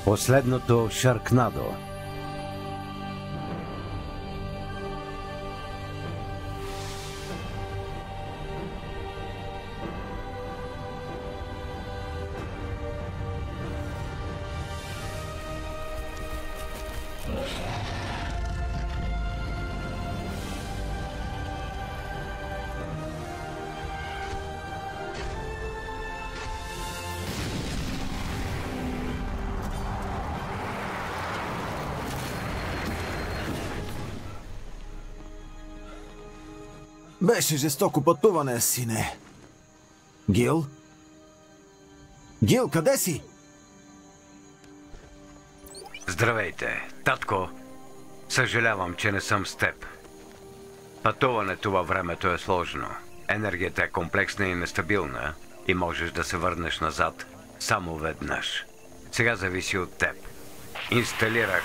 Последното Шаркнадо. Беше жестоко пътуване, сине. Гил? Гил, къде си? Здравейте, татко. Съжалявам, че не съм с теб. Пътуването във времето е сложно. Енергията е комплексна и нестабилна и можеш да се върнеш назад само веднъж. Сега зависи от теб. Инсталирах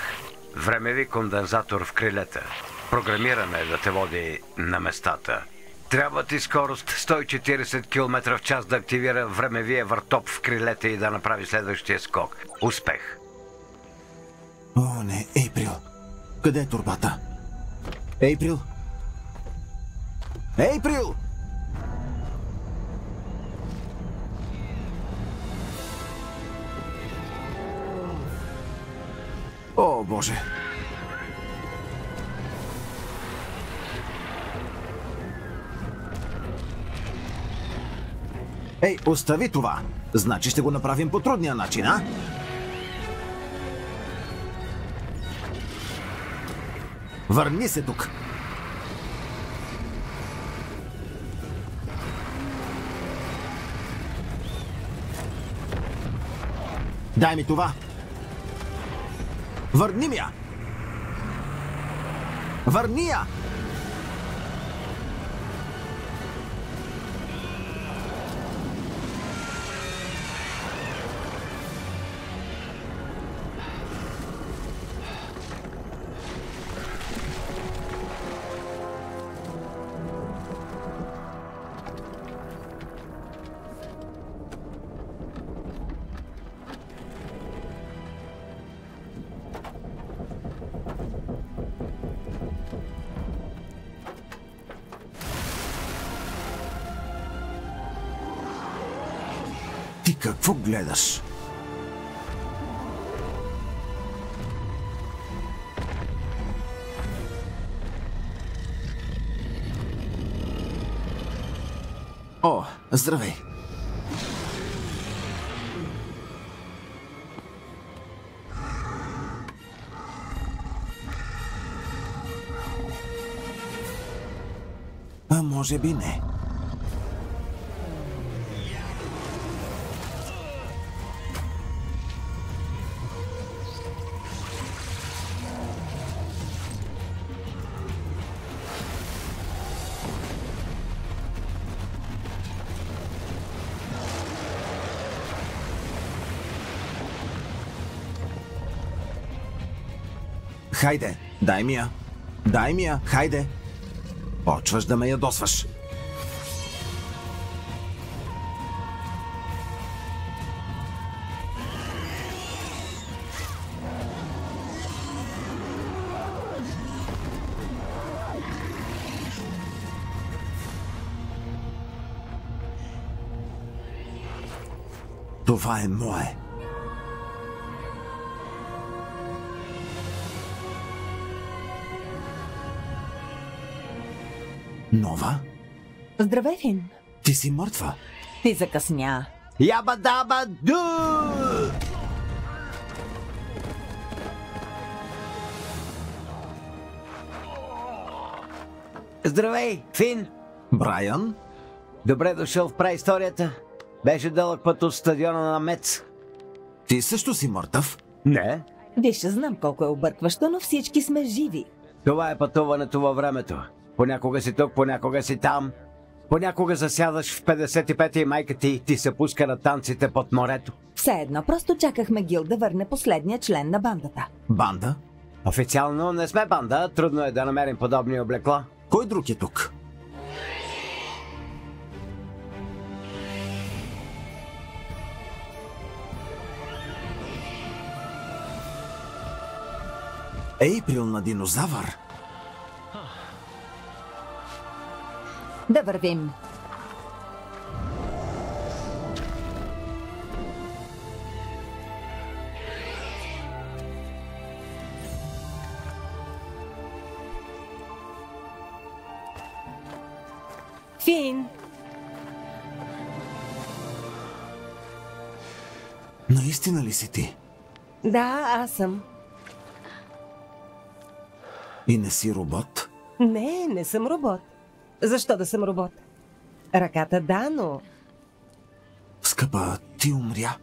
времеви кондензатор в крилета. Програмиране да те води на местата. Трябва ти скорост 140 км в час да активира времевия въртоп в крилета и да направи следващия скок. Успех! О, не, Ейприл. Къде е турбата? Ейприл? Ейприл! О, Боже! Ей, остави това! Значи ще го направим по трудния начин, а? Върни се тук! Дай ми това! Върни ми я! Върни я! Ти какво гледаш? О, здравей! А може би не. Хайде, дай ми я. Дай ми я, хайде. Почваш да ме ядосваш. Това е мое. Нова? Здравей, Фин. Ти си мъртва. Ти закъсня. Яба-даба-ду! Здравей, Фин! Брайан? Добре дошъл в праисторията. Беше дълъг път от стадиона на Мец. Ти също си мъртъв? Не. Виж, знам колко е объркващо, но всички сме живи. Това е пътуването във времето. Понякога си тук, понякога си там. Понякога засядаш в 55-ти и майка ти се пуска на танците под морето. Все едно, просто чакахме Гил да върне последния член на бандата. Банда? Официално не сме банда, трудно е да намерим подобни облекла. Кой друг е тук? Ейприл на динозавър? Да вървим. Фин! Наистина ли си ти? Да, аз съм. И не си робот? Не съм робот. Защо да съм робот? Ръката да, но Скъпа, ти умря.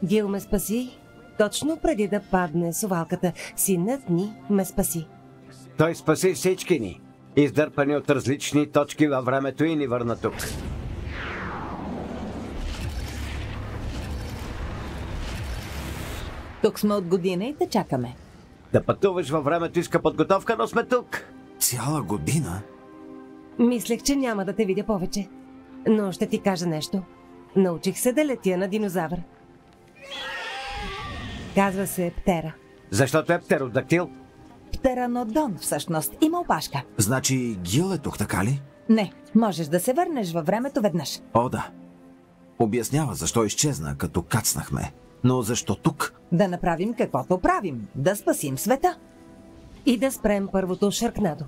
Гил ме спаси. Точно преди да падне совалката, синът ни ме спаси. Той спаси всички ни, издърпани от различни точки във времето и ни върна тук. Тук сме от година и те чакаме. Да пътуваш във времето иска подготовка, но сме тук. Цяла година? Мислех, че няма да те видя повече. Но ще ти кажа нещо. Научих се да летя на динозавър. Казва се Птера. Защото е птеродактил. Птеранодон, всъщност. Има опашка. Значи Гил е тук, така ли? Не, можеш да се върнеш във времето веднъж. О, да. Обяснява защо изчезна, като кацнахме. Но защо тук? Да направим каквото правим. Да спасим света. И да спрем първото Шаркнадо.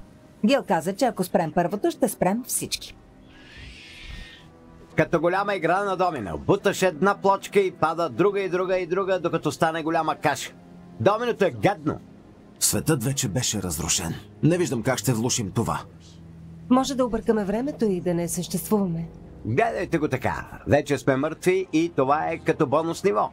Гил каза, че ако спрем първото, ще спрем всички. Като голяма игра на домино. Буташ една плочка и пада друга и друга и друга, докато стане голяма каша. Доминото е гадно. Светът вече беше разрушен. Не виждам как ще влушим това. Може да объркаме времето и да не съществуваме. Гледайте го така. Вече сме мъртви и това е като бонус ниво.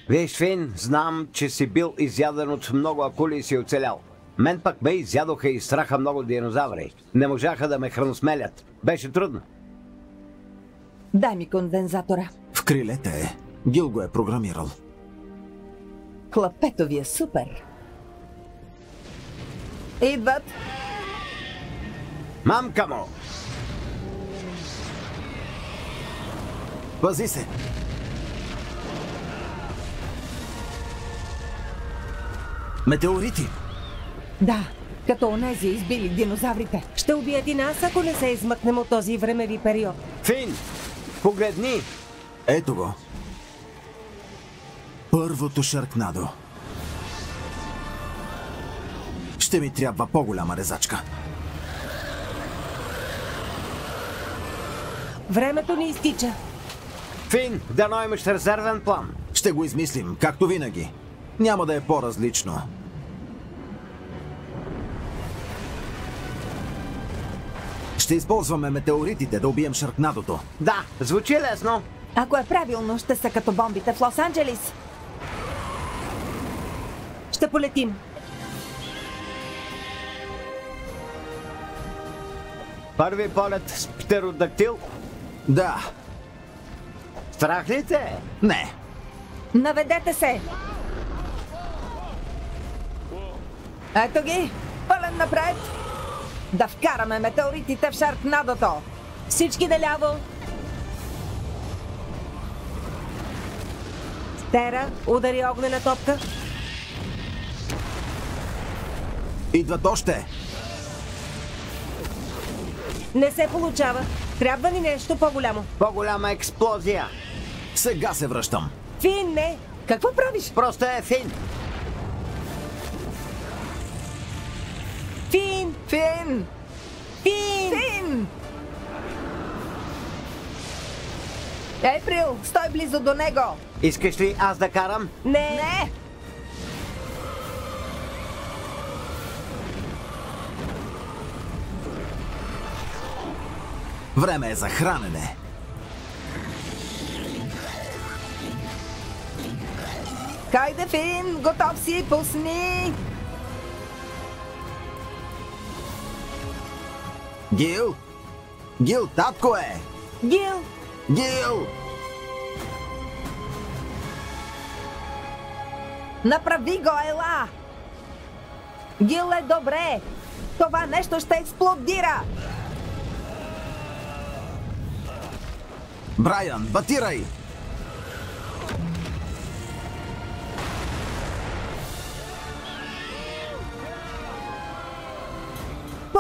Виж, Фин, знам, че си бил изяден от много акули и си оцелял. Мен пък ме изядоха и страха много динозаври. Не можаха да ме храносмелят. Беше трудно. Дай ми кондензатора. В крилете е. Гил го е програмирал. Клапето ви е супер. Идват. Мамка му! Пази се! Метеорити! Да, като онези избили динозаврите. Ще убият и нас, ако не се измъкнем от този времеви период. Фин, погледни! Ето го. Първото Шаркнадо. Ще ми трябва по-голяма резачка. Времето ни изтича. Фин, дано имаш резервен план. Ще го измислим, както винаги. Няма да е по-различно. Ще използваме метеоритите да убием Шаркнадото. Да, звучи лесно. Ако е правилно, ще са като бомбите в Лос-Анджелис. Ще полетим. Първи полет с птеродактил. Да. Страх ли те? Не. Наведете се! Ето ги! Пълен напред! Да вкараме метеоритите в Шаркнадото! Всички наляво. Тера, удари огнена топка. Идват още. Не се получава. Трябва ни нещо по-голямо. По-голяма експлозия. Сега се връщам. Фин, не! Какво правиш? Просто е Фин. Фин! Фин! Фин! Фин! Ейприл, стой близо до него! Искаш ли аз да карам? Не! Не! Време е за хранене. Хайде, Фин! Готов си! Пусни! Гил? Гил, татко е! Гил! Гил! Направи го, ела! Гил е добре! Това нещо ще експлодира! Брайан, батирай!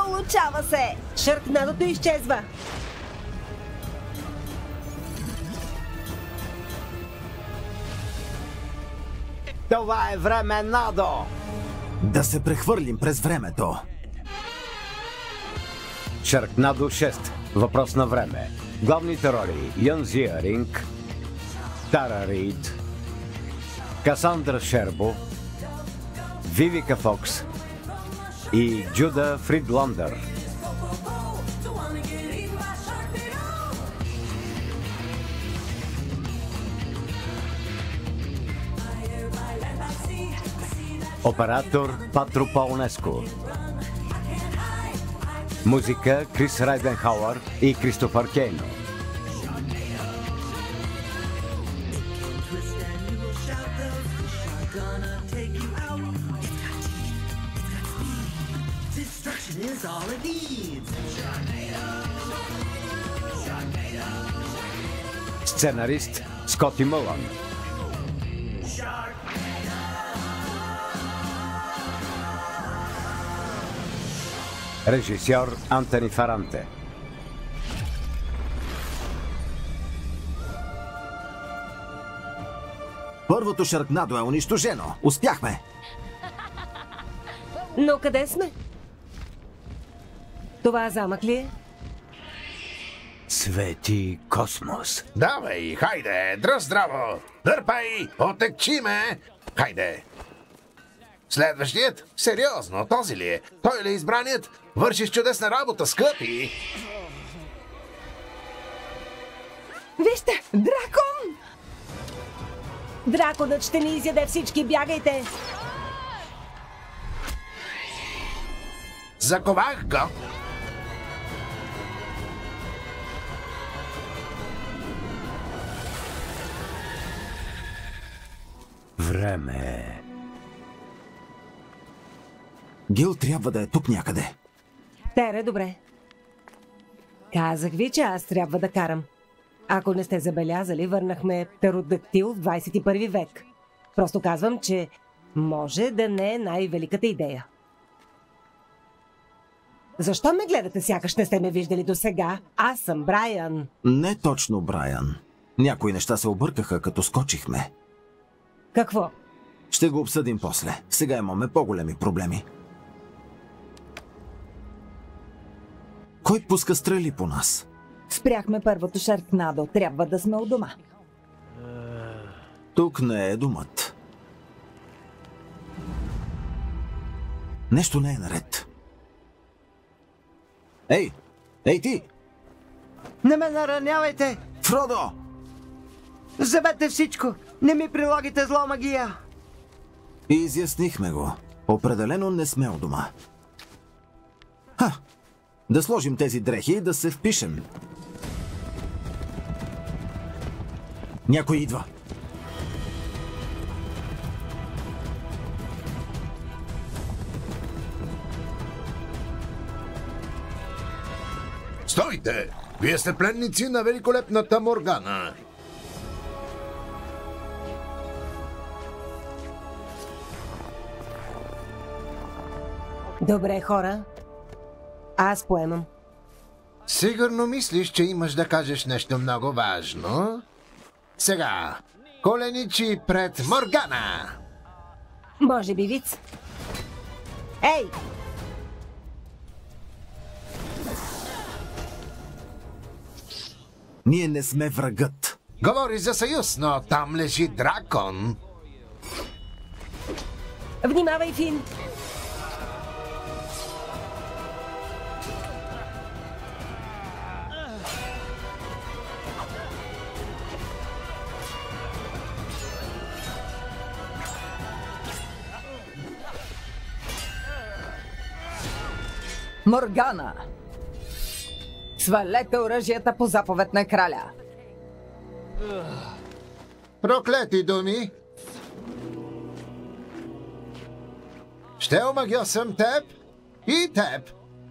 Получава се! Шаркнадото изчезва. Това е време, Надо! Да се прехвърлим през времето. Шаркнадо 6. Въпрос на време. Главните роли: Ян Зиаринг, Тара Рид, Касандра Шербо, Вивика Фокс и Джуда Фридландър. Оператор Патро Паунеско. Музика Крис Райденхауър и Кристофър Кейно. Сценарист Скоти Мълън. Режисьор Антони Фаранте. Първото Шаркнадо е унищожено. Успяхме. Но къде сме? Това замък ли е? Свети космос. Давай, хайде, дръж здраво! Дърпай, отекчи ме! Хайде! Следващият? Сериозно, този ли е? Той ли е избраният? Вършиш чудесна работа, скъпи! Вижте! Дракон! Драконът ще ни изяде всички, бягайте! Заковах го! Време. Гил трябва да е тук някъде. Тере, добре. Казах ви, че аз трябва да карам. Ако не сте забелязали, върнахме птеродактил в 21 век. Просто казвам, че може да не е най-великата идея. Защо ме гледате, сякаш не сте ме виждали до сега? Аз съм Брайан. Не точно Брайан. Някои неща се объркаха, като скочихме. Какво? Ще го обсъдим после. Сега имаме по-големи проблеми. Кой пуска стрели по нас? Спряхме първото Шаркнадо. Трябва да сме у дома. Тук не е домът. Нещо не е наред. Ей! Ей ти! Не ме наранявайте! Фродо! Забете всичко! Не ми прилагайте зла магия! Изяснихме го. Определено не сме у дома. Да сложим тези дрехи и да се впишем. Някой идва. Стойте! Вие сте пленници на великолепната Моргана. Добре, хора. Аз поемам. Сигурно мислиш, че имаш да кажеш нещо много важно? Сега, коленичи пред Моргана! Може би виц. Ей! Ние не сме врагът. Говори за съюз, но там лежи дракон. Внимавай, Фин! Моргана! Свалете оръжията по заповед на краля. Проклети думи! Ще омагьосам теб, и теб,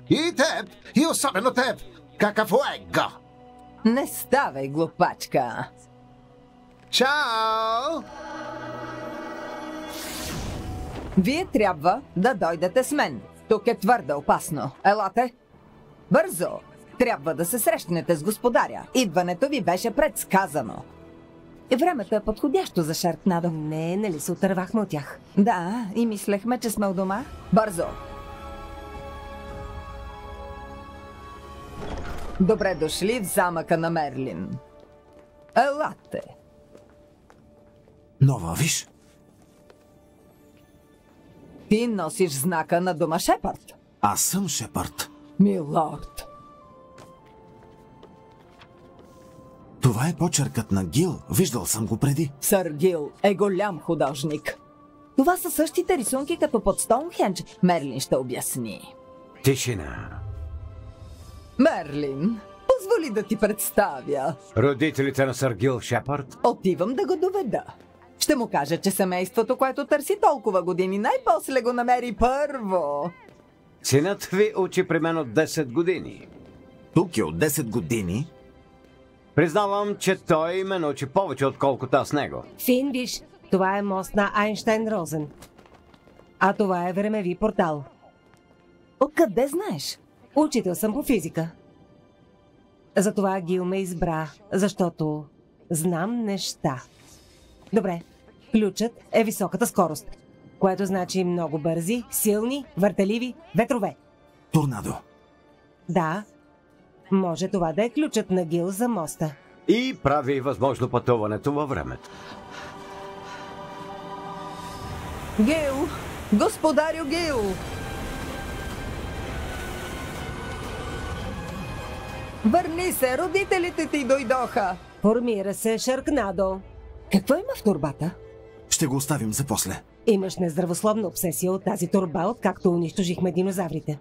и теб, и особено теб, какъв его! Не ставай, глупачка! Чао! Вие трябва да дойдете с мен. Тук е твърде опасно. Елате. Бързо! Трябва да се срещнете с господаря. Идването ви беше предсказано. Времето е подходящо за Шаркнадо. Не, нали се отървахме от тях? Да, и мислехме, че сме у дома. Бързо! Добре дошли в замъка на Мерлин. Елате! Нова, виж. Ти носиш знака на дома Шепард. Аз съм Шепард. Милорд. Това е почеркът на Гил. Виждал съм го преди. Сър Гил е голям художник. Това са същите рисунки като под Стоунхендж. Мерлин ще обясни. Тишина. Мерлин, позволи да ти представя. Родителите на сър Гил Шепард? Отивам да го доведа. Ще му кажа, че семейството, което търси толкова години, най-после го намери първо. Синът ви учи при мен от 10 години. Тук е от 10 години. Признавам, че той ме научи повече, отколкото аз него. Фин, виж, това е мост на Айнщайн-Розен. А това е времеви портал. Откъде знаеш? Учител съм по физика. Затова Гил ме избра, защото знам неща. Добре, ключът е високата скорост, което значи много бързи, силни, въртеливи ветрове. Торнадо. Да, може това да е ключът на Гил за моста. И прави възможно пътуването във времето. Гил! Господарю Гил! Върни се, родителите ти дойдоха! Формира се Шаркнадо. Какво има в турбата? Ще го оставим за после. Имаш нездравословна обсесия от тази турба, откакто унищожихме динозаврите.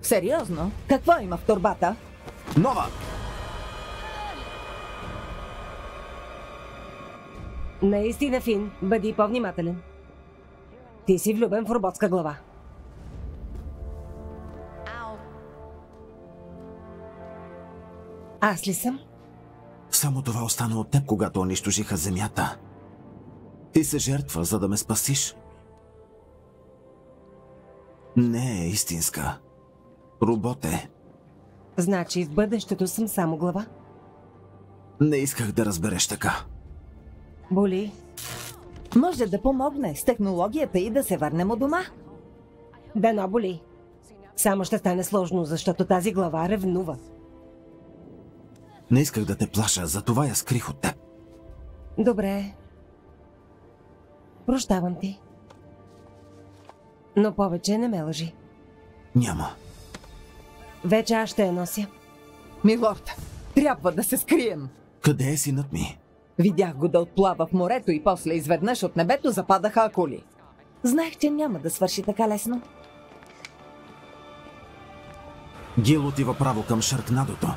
Сериозно? Какво има в турбата? Нова! Наистина, Фин, бъди по-внимателен. Ти си влюбен в роботска глава. Аз ли съм? Само това остана от теб, когато унищожиха земята. Ти се жертва, за да ме спасиш. Не е истинска. Робот е. Значи в бъдещето съм само глава? Не исках да разбереш така. Боли. Може да помогне с технологията и да се върнем у дома. Дано боли. Само ще стане сложно, защото тази глава ревнува. Не исках да те плаша, затова я скрих от теб. Добре. Прощавам ти. Но повече не ме лъжи. Няма. Вече аз ще я нося. Милорд, трябва да се скрием. Къде е синът ми? Видях го да отплава в морето и после изведнъж от небето западаха акули. Знаех, че няма да свърши така лесно. Гил отива право към Шаркнадото.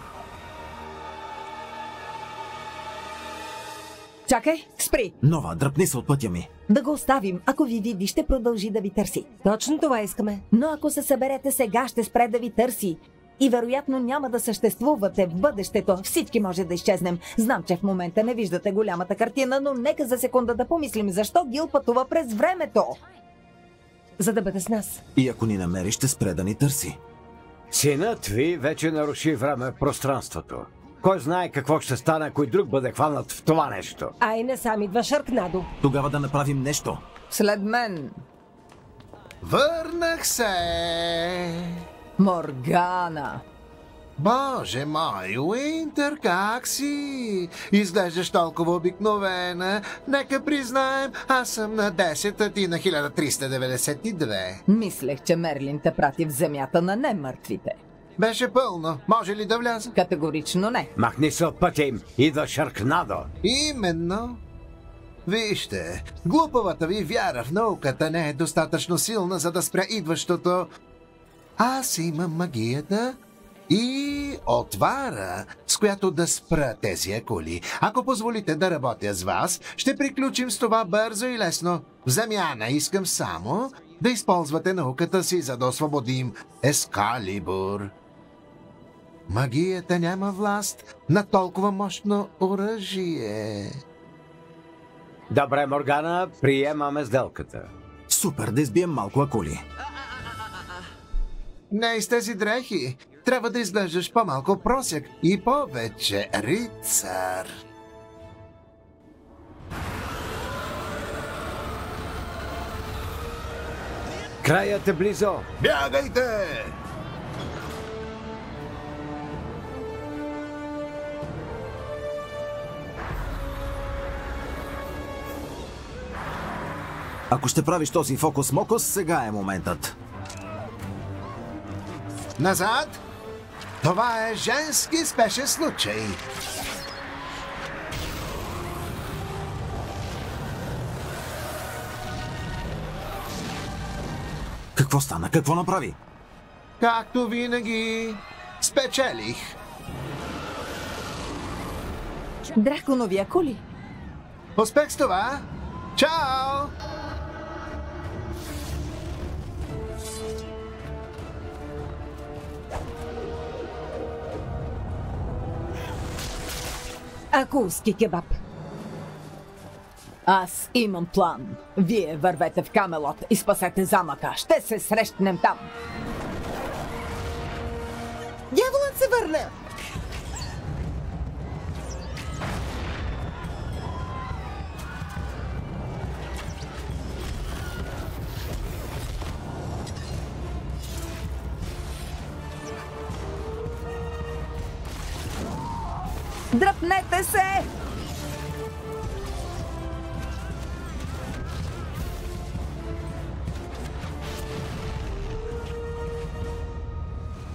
Чакай, спри! Нова, дръпни се от пътя ми. Да го оставим. Ако ви види, ще продължи да ви търси. Точно това искаме. Но ако се съберете сега, ще спре да ви търси. И вероятно няма да съществувате в бъдещето. Всички може да изчезнем. Знам, че в момента не виждате голямата картина, но нека за секунда да помислим защо Гил пътува през времето. За да бъде с нас. И ако ни намери, ще спре да ни търси. Синът ви вече наруши време-пространството. Кой знае какво ще стане, ако и друг бъде хванат в това нещо? А и не сам идва Шаркнадо. Тогава да направим нещо. След мен. Върнах се! Моргана. Боже мой, Уинтер, как си? Изглеждаш толкова обикновена. Нека признаем, аз съм на 10, а ти на 1392. Мислех, че Мерлин те прати в земята на немъртвите. Беше пълно. Може ли да вляза? Категорично не. Махни се от пътя им. Идва Шаркнадо. Именно. Вижте, глупавата ви вяра в науката не е достатъчно силна, за да спря идващото. Аз имам магията и отвара, с която да спра тези акули. Ако позволите да работя с вас, ще приключим с това бързо и лесно. В замяна искам само да използвате науката си, за да освободим Ескалибур. Магията няма власт на толкова мощно оръжие. Добре, Моргана, приемаме сделката. Супер, да избием малко акули. Не из тези дрехи. Трябва да изглеждаш по-малко просяк и повече рицар. Краят е близо. Бягайте! Ако ще правиш този фокус-мокус, сега е моментът. Назад! Това е женски спешен случай. Какво стана? Какво направи? Както винаги, спечелих. Драконови акули. Успех с това! Чао! Акулски кебаб. Аз имам план. Вие вървете в Камелот и спасете замъка. Ще се срещнем там. Дяволът се върна! Дръпнете се!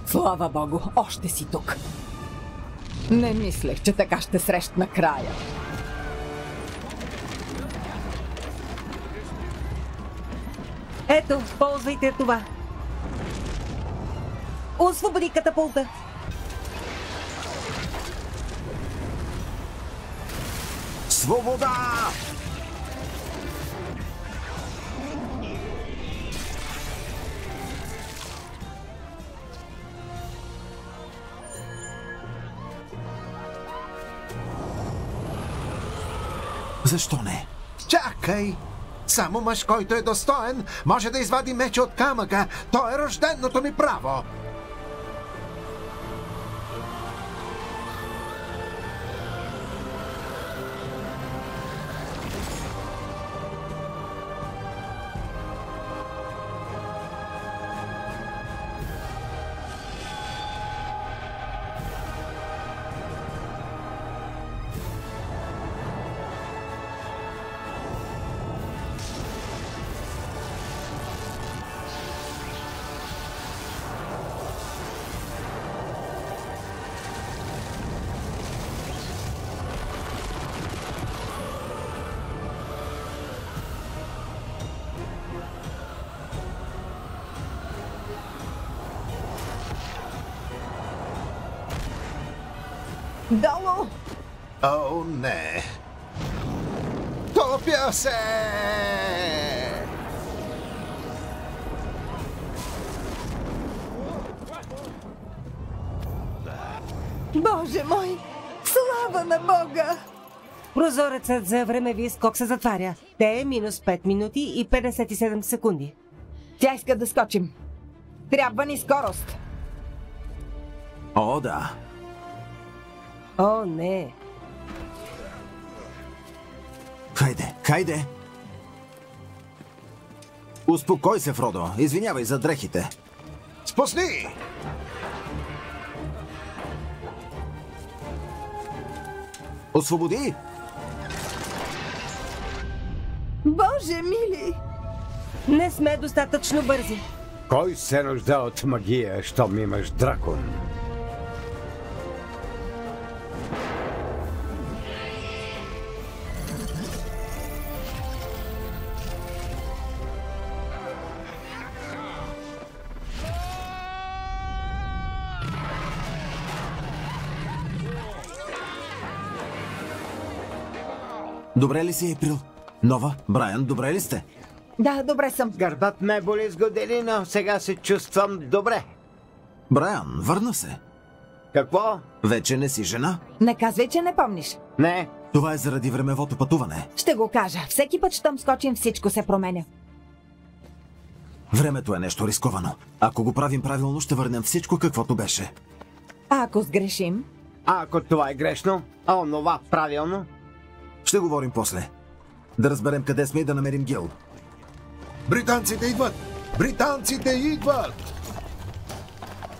Слава Богу, още си тук. Не мислех, че така ще срещна края. Ето, ползвайте това. Освободи катапулта. Свобода! Защо не? Чакай! Само мъж, който е достоен, може да извади меча от камъка. То е рожденото ми право. Долу! О, не! Топя се! Боже мой! Слава на Бога! Прозорецът за времеви скок се затваря. Те е минус 5 минути и 57 секунди. Тя иска да скочим. Трябва ни скорост. О, да. О, не. Хайде, хайде! Успокой се, Фродо. Извинявай за дрехите. Спусни! Освободи! Боже мили! Не сме достатъчно бързи. Кой се нужда от магия, щом имаш дракон? Добре ли си, Ейприл? Нова, Брайан, добре ли сте? Да, добре съм. Гърбът ме боли с години, но сега се чувствам добре. Брайан, върна се. Какво? Вече не си жена? Не казвай, че не помниш. Не. Това е заради времевото пътуване. Ще го кажа. Всеки път, щом скочим, всичко се променя. Времето е нещо рисковано. Ако го правим правилно, ще върнем всичко каквото беше. А ако сгрешим? А ако това е грешно, а онова правилно? Ще говорим после. Да разберем къде сме и да намерим Гил. Британците идват! Британците идват!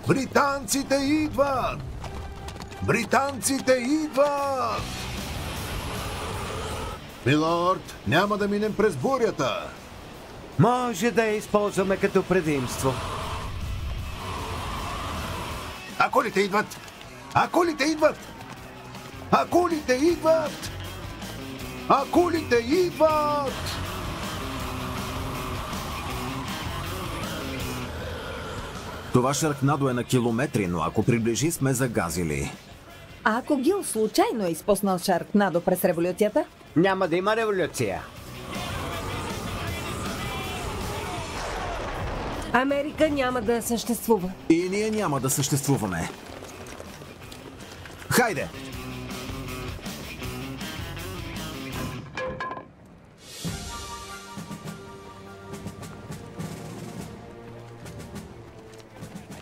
Британците идват! Британците идват! Милорд, няма да минем през бурята! Може да я използваме като предимство. Акулите идват! Акулите идват! Акулите идват! Акулите идват! Това Шаркнадо е на километри, но ако приближи, сме загазили. А ако Гил случайно е изпуснал Шаркнадо през революцията? Няма да има революция. Америка няма да съществува. И ние няма да съществуваме. Хайде!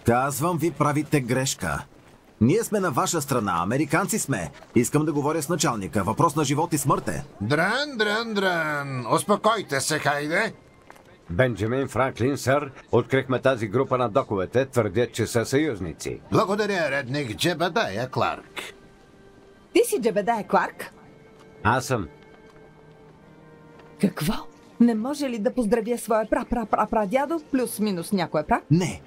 Казвам ви, правите грешка. Ние сме на ваша страна, американци сме. Искам да говоря с началника. Въпрос на живот и смърт е. Дран. Успокойте се, хайде. Бенджамин Франклин, сър, открихме тази група на доковете, твърдят, че са съюзници. Благодаря, редник Джебедая Кларк. Ти си Джебедая Кларк? Аз съм. Какво? Не може ли да поздравя своя прадядо плюс-минус някоя прак? Не.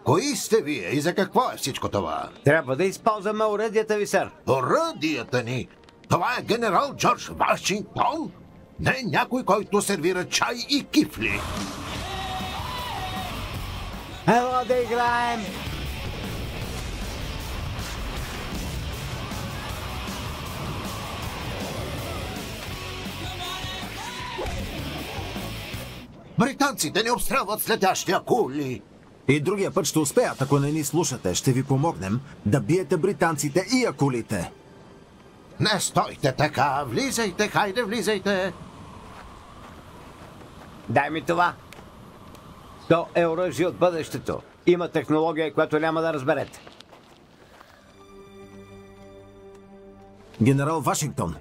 Кои сте вие и за какво е всичко това? Трябва да използваме оръдията ви, сър. Оръдията ни? Това е генерал Джордж Вашингтон? Не някой, който сервира чай и кифли. Ела да играем! Британците не обстрелват с летящи акули. И другия път ще успеят, ако не ни слушате. Ще ви помогнем да биете британците и акулите. Не стойте така! Влизайте, хайде, влизайте! Дай ми това. То е оръжие от бъдещето. Има технология, която няма да разберете. Генерал Вашингтон.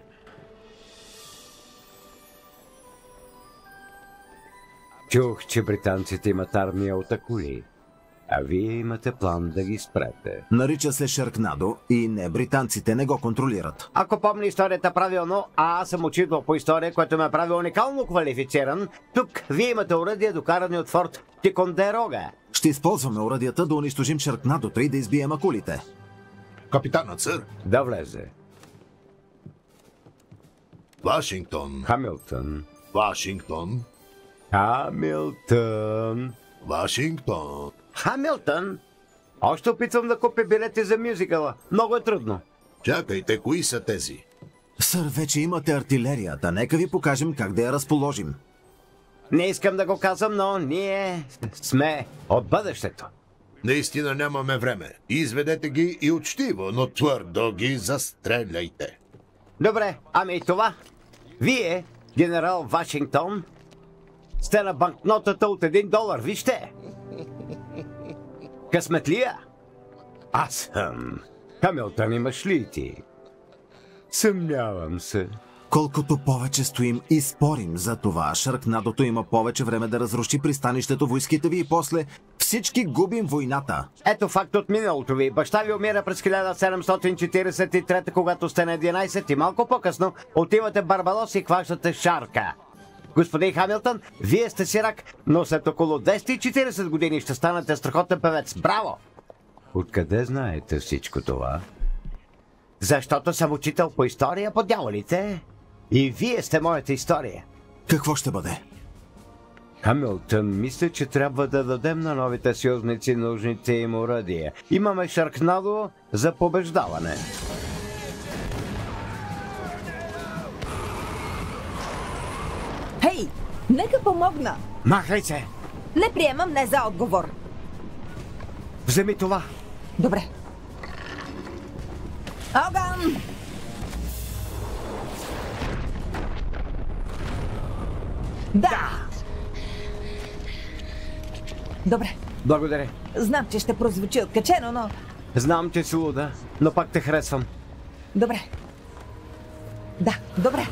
Чух, че британците имат армия от акули. А вие имате план да ги спрете. Нарича се Шаркнадо и не, британците не го контролират. Ако помня историята правилно, а аз съм учител по история, което ме прави уникално квалифициран, тук вие имате оръдия, докарани от форт Тикондерога. Ще използваме оръдията да унищожим Шаркнадото и да избием акулите. Капитанът, сър. Да влезе. Вашингтон. Хамилтън. Вашингтон. Хамилтън. Вашингтон. Хамилтън? Още опитвам да купя билети за мюзикъла. Много е трудно. Чакайте, кои са тези? Сър, вече имате артилерията. Нека ви покажем как да я разположим. Не искам да го казвам, но ние сме от бъдещето. Наистина нямаме време. Изведете ги и учтиво, но твърдо ги застреляйте. Добре, ами и това. Вие, генерал Вашингтон, сте на банкнотата от $1. Вижте! Късметлия? Аз съм. Хамилтън, имаш ли ти? Съмнявам се. Колкото повече стоим и спорим за това, Шаркнадото има повече време да разруши пристанището, войските ви и после всички губим войната. Ето факт от миналото ви. Баща ви умира през 1743, когато сте на 11 и малко по-късно отивате в Барбадос и хващате шарка. Господин Хамилтън, вие сте сирак, но след около 240 години ще станете страхотен певец. Браво! Откъде знаете всичко това? Защото съм учител по история по дяволите. И вие сте моята история. Какво ще бъде? Хамилтън, мисля, че трябва да дадем на новите съюзници нужните им оръдия. Имаме Шаркнадо за побеждаване. Хей, нека помогна! Махай се! Не приемам не за отговор. Вземи това! Добре. Огън! Да! Добре. Благодаря. Знам, че ще прозвучи откачено, но... Знам, че си луда, но пак те харесвам. Добре. Да, добре.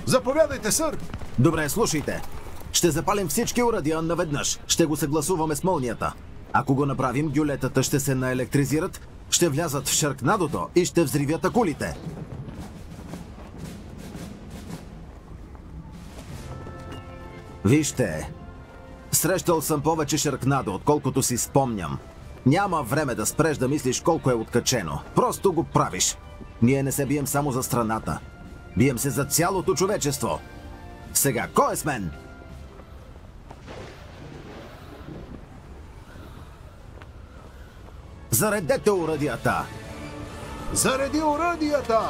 Заповядайте, сър! Добре, слушайте. Ще запалим всички урадия наведнъж. Ще го съгласуваме с мълнията. Ако го направим, гюлетата ще се наелектризират, ще влязат в Шаркнадото и ще взривят акулите. Вижте, срещал съм повече Шаркнадо, отколкото си спомням. Няма време да спреш да мислиш колко е откачено. Просто го правиш. Ние не се бием само за страната. Бием се за цялото човечество. Сега, кой е с мен? Заредете урадията! Зареди урадията!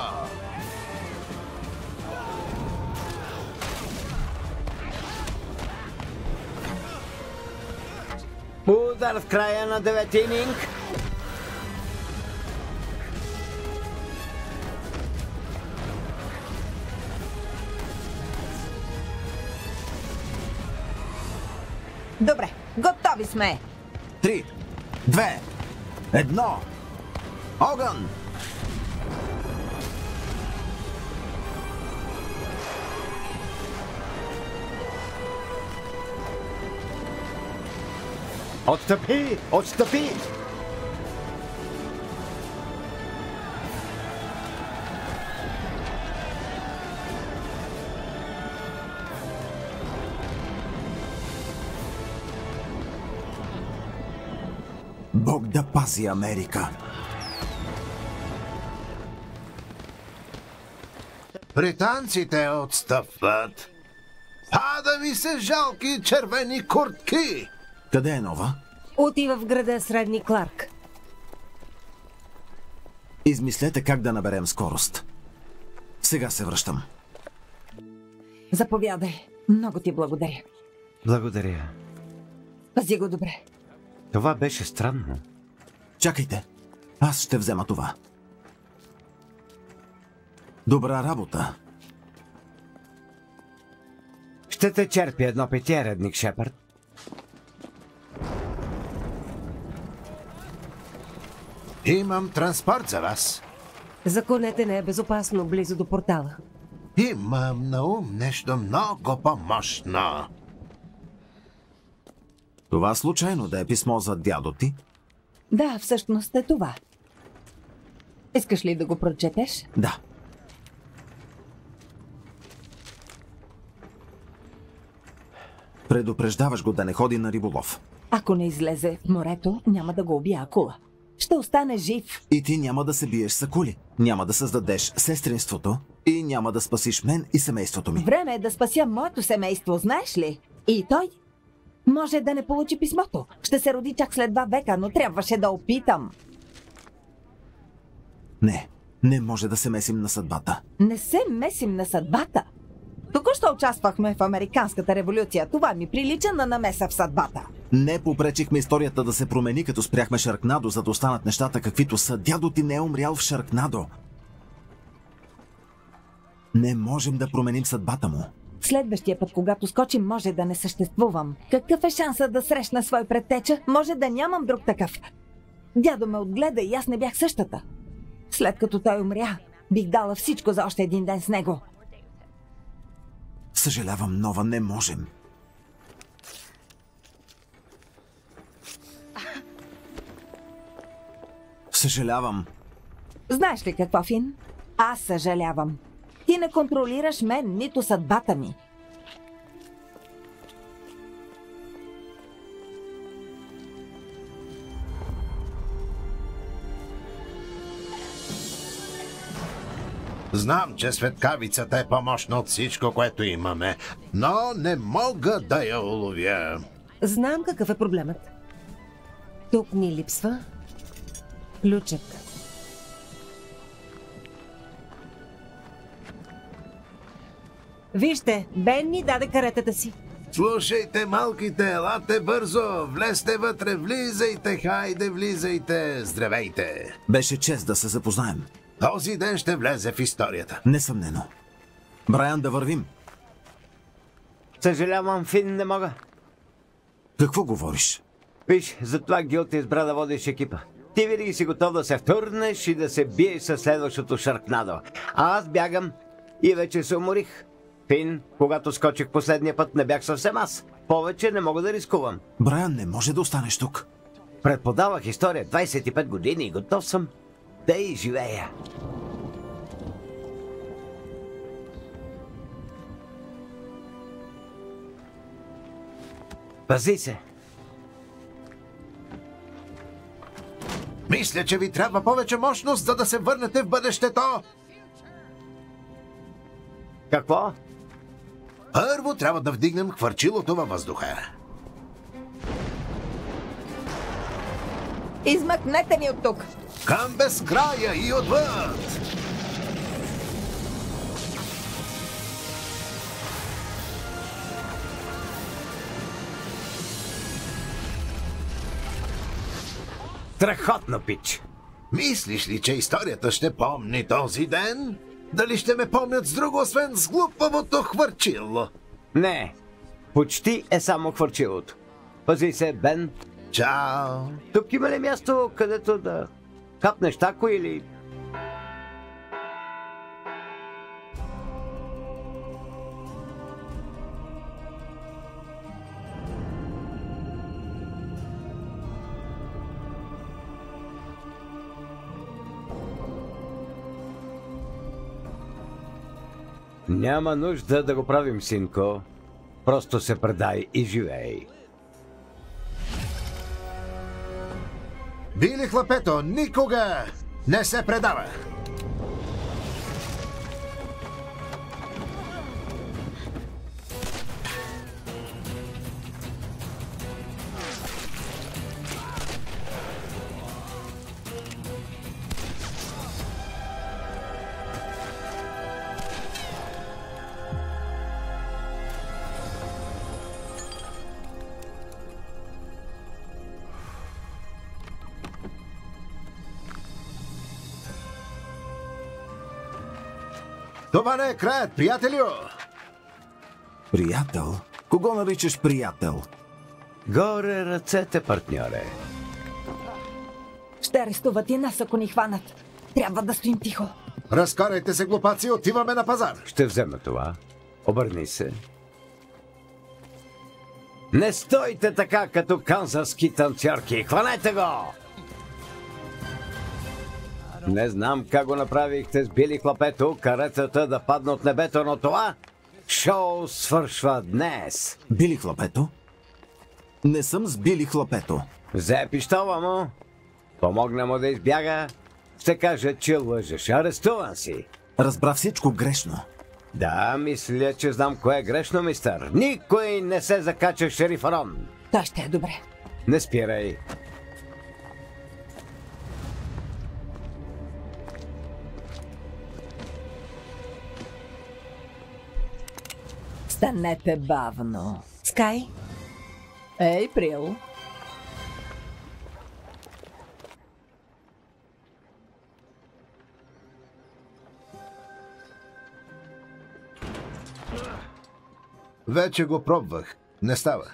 Удар в края на 9-ти ининг. Добре, готови сме. 3, 2, 1. Огън! Отстъпи! Отстъпи! Бог да пази Америка! Британците отстъпват. Пада ми се жалки червени куртки! Къде е Нова? Отива в града Средни Кларк. Измислете как да наберем скорост. Сега се връщам. Заповядай. Много ти благодаря. Благодаря. Пази го добре. Това беше странно. Чакайте. Аз ще взема това. Добра работа. Ще те черпи едно питие, редник Шепард. Имам транспорт за вас. Законете не е безопасно близо до портала. Имам на ум нещо много по-мощно. Това случайно да е писмо за дядо ти? Да, всъщност е това. Искаш ли да го прочетеш? Да. Предупреждаваш го да не ходи на риболов. Ако не излезе в морето, няма да го убие акула. Ще остане жив. И ти няма да се биеш с акули. Няма да създадеш сестринството и няма да спасиш мен и семейството ми. Време е да спася моето семейство, знаеш ли? И той може да не получи писмото. Ще се роди чак след 2 века, но трябваше да опитам. Не може да се месим на съдбата. Не се месим на съдбата. Току-що участвахме в Американската революция. Това ми прилича на намеса в съдбата. Не попречихме историята да се промени, като спряхме Шаркнадо, за да останат нещата каквито са. Дядо ти не е умрял в Шаркнадо. Не можем да променим съдбата му. Следващия път, когато скочим, може да не съществувам. Какъв е шансът да срещна свой предтеча? Може да нямам друг такъв. Дядо ме отгледа и аз не бях същата. След като той умря, бих дала всичко за още един ден с него. Съжалявам, Нова, не можем. Съжалявам. Знаеш ли какво, Фин? Аз съжалявам. Ти не контролираш мен, нито съдбата ми. Знам, че светкавицата е по-мощна от всичко, което имаме, но не мога да я уловя. Знам какъв е проблемът. Тук ни липсва ключът. Вижте, Бен ни даде каретата си. Слушайте, малките, елате бързо, влезте вътре, влизайте, хайде, влизайте, здравейте. Беше чест да се запознаем. Този ден ще влезе в историята. Несъмнено. Брайан, да вървим. Съжалявам, Фин, не мога. Какво говориш? Виж, затова Гил те избра да водиш екипа. Ти винаги си готов да се втурнеш и да се биеш със следващото Шаркнадо. А аз бягам и вече се уморих. Фин, когато скочих последния път, не бях съвсем аз. Повече не мога да рискувам. Брайан, не може да останеш тук. Преподавах история 25 години и готов съм да и живея. Пази се! Мисля, че ви трябва повече мощност, за да се върнете в бъдещето. Какво? Първо трябва да вдигнем хвърчилото във въздуха. Измъкнете ни от тук! Към безкрая и отвъд! Страхотно, пич! Мислиш ли, че историята ще помни този ден? Дали ще ме помнят с друго, освен с глупавото хвърчило? Не, почти е само хвърчилото. Пази се, Бен. Чао! Тук има ли място, където да хапнеш тако или... Няма нужда да го правим, синко. Просто се предай и живей. Били Хлапето никога не се предава! Това не е краят, приятелю! Приятел? Кого наричаш приятел? Горе ръцете, партньоре. Ще арестуват и нас, ако ни хванат. Трябва да стоим тихо. Разкарайте се, глупаци, отиваме на пазар! Ще взема това. Обърни се. Не стойте така, като канзаски танцорки. Хванете го! Не знам как го направихте с Били Хлапето, каретата да падна от небето, но това шоу свършва днес. Били Хлапето? Не съм с Били Хлапето. Взе пищола му, помогна му да избяга, ще кажа, че лъжеш. Арестуван си. Разбра всичко грешно. Да, мисля, че знам кое е грешно, мистър. Никой не се закача шериф Рон. Той ще е добре. Не спирай. Станете бавно. Скай, Ей, Прил. Вече го пробвах. Не става.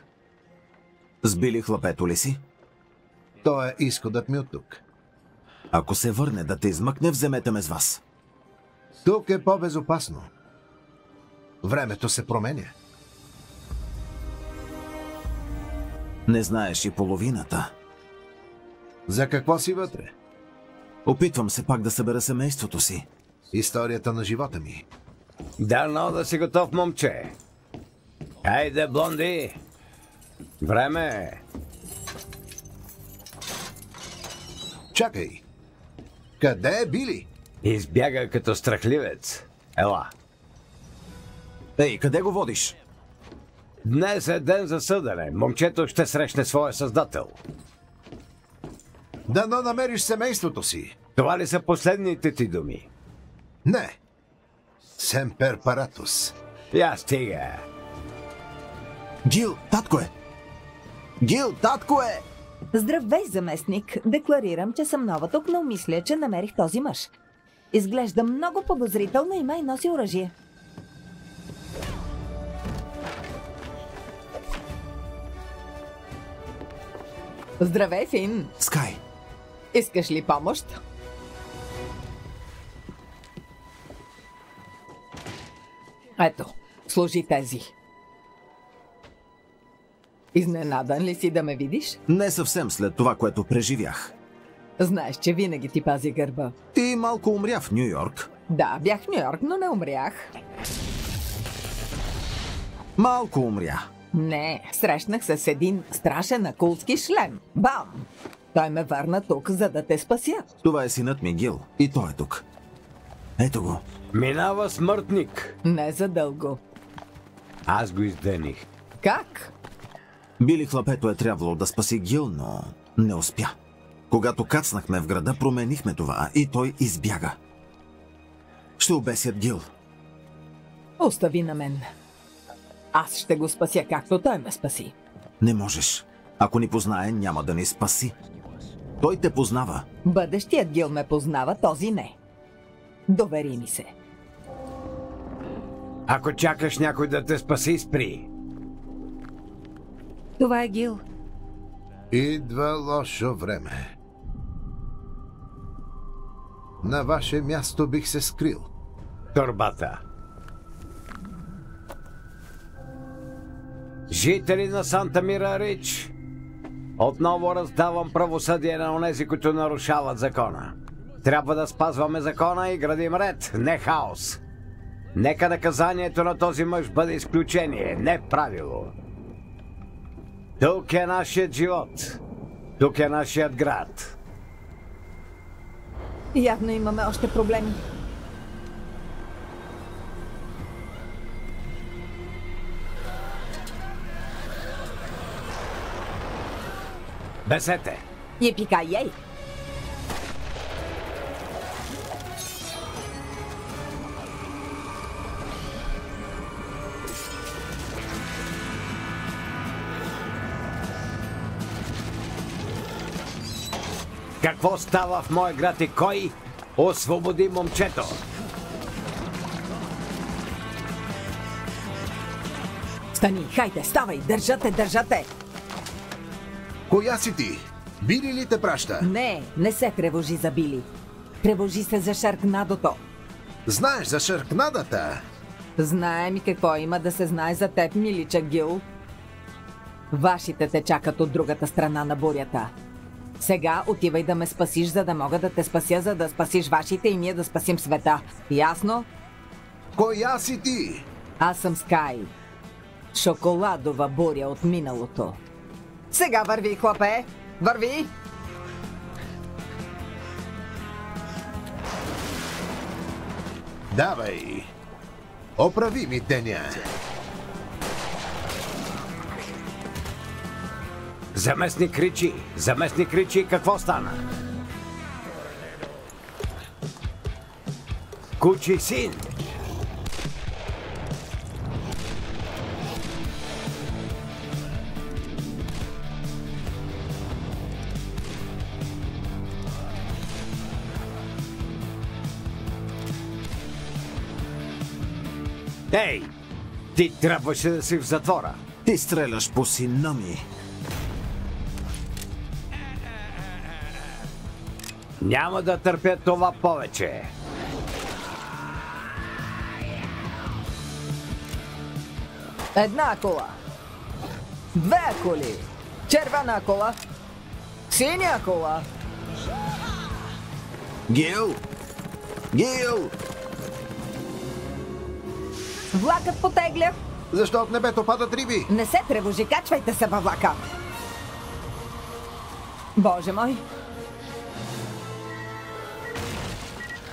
С Били Хлапето ли си? То е изходът ми от тук. Ако се върне да те измъкне, вземете ме с вас. Тук е по-безопасно. Времето се променя. Не знаеш и половината. За какво си вътре? Опитвам се пак да събера семейството си. Историята на живота ми. Дано да си готов, момче. Хайде, блонди. Време е. Чакай. Къде е Били? Избяга като страхливец. Ела. Ей, къде го водиш? Днес е ден за съдене. Момчето ще срещне своя създател. Дано намериш семейството си. Това ли са последните ти думи? Не. Семпер паратус. Я стига. Гил, татко е! Гил, татко е! Здравей, заместник. Декларирам, че съм нова тук, но мисля, че намерих този мъж. Изглежда много подозрително и май носи оръжие. Здравей, Фин. Скай, Искаш ли помощ? Ето, служи тези. Изненадан ли си да ме видиш? не съвсем след това, което преживях. Знаеш, че винаги ти пази гърба. Ти малко умря в Ню Йорк. Да, бях в Ню Йорк, но не умрях. Малко умря. Не, срещнах се с един страшен акулски шлем. Бам! Той ме върна тук, за да те спася. Това е синът ми Гил. И той е тук. Ето го. Минава смъртник. Не за дълго. Аз го издъних. Как? Били Хлапето е трябвало да спаси Гил, но не успя. Когато кацнахме в града, променихме това и той избяга. Ще обесят Гил. Остави на мен. Аз ще го спася, както той ме спаси. Не можеш. Ако ни познае, няма да ни спаси. Той те познава. Бъдещият Гил ме познава, този не. Довери ми се. Ако чакаш някой да те спаси, спри. Това е Гил. Идва лошо време. На ваше място бих се скрил. Торбата. Жители на Санта Мира Рич, отново раздавам правосъдие на онези, които нарушават закона. Трябва да спазваме закона и градим ред, не хаос. Нека наказанието на този мъж бъде изключение, не правило. Тук е нашият живот. Тук е нашият град. Явно имаме още проблеми. Бесете! Епикай-ей! Какво става в моя град и кой освободи момчето? Стани, хайде, ставай, държате, държате! Коя си ти? Били ли те праща? Не се тревожи за Били. Тревожи се за Шаркнадото. Знаеш за Шаркнадата? Знаем и какво има да се знае за теб, милича Гил. Вашите те чакат от другата страна на бурята. Сега отивай да ме спасиш, за да мога да те спася, за да спасиш вашите и ние да спасим света. Ясно? Коя си ти? Аз съм Скай. Шоколадова буря от миналото. Сега върви, хлапе! Върви! Давай! Оправи ми деня! Заместник Ричи, какво стана? Кучи син! Ей! Ти трябваше да си в затвора. Ти стреляш по сина ми. Няма да търпя това повече. Една кола. Две коли. Червена кола. Синя кола. Гил! Гил! Влакът потегля. Защо от небето падат риби? Не се тревожи, качвайте се във влака. Боже мой.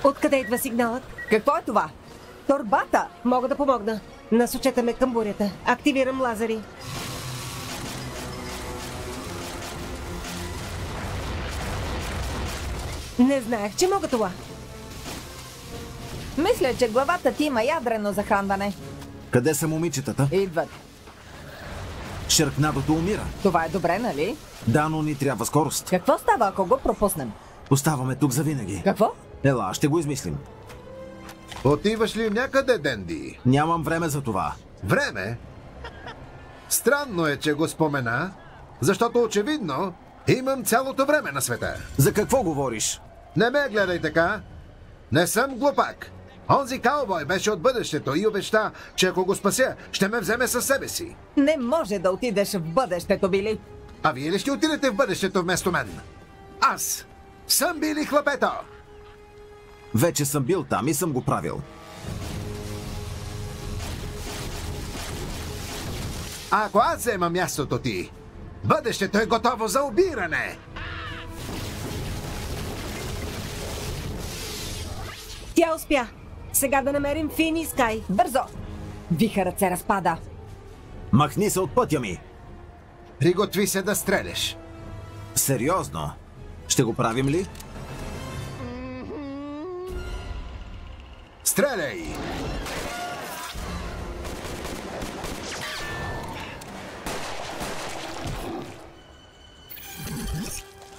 Откъде идва сигналът? Какво е това? Торбата! Мога да помогна. Насочете ме към бурята. Активирам лазери. Не знаех, че мога това. Мисля, че главата ти има ядрено захранване. Къде са момичетата? Идват. Шаркнадото умира. Това е добре, нали? Да, но ни трябва скорост. Какво става, ако го пропуснем? Оставаме тук завинаги. Какво? Ела, ще го измислим. Отиваш ли някъде, Денди? Нямам време за това. Време? Странно е, че го спомена, защото очевидно Имам цялото време на света. За какво говориш? Не ме гледай така. Не съм глупак. Онзи каубой беше от бъдещето и обеща, че ако го спася, ще ме вземе със себе си. Не може да отидеш в бъдещето, Били. А вие ли ще отидете в бъдещето вместо мен? Аз съм Били Хлапето. Вече съм бил там и съм го правил. А ако аз взема мястото ти, бъдещето е готово за обиране. Тя успя. Сега да намерим Фин и Скай. Бързо! Вихърът се разпада. Махни се от пътя ми! Приготви се да стреляш. Сериозно? Ще го правим ли? Стреляй!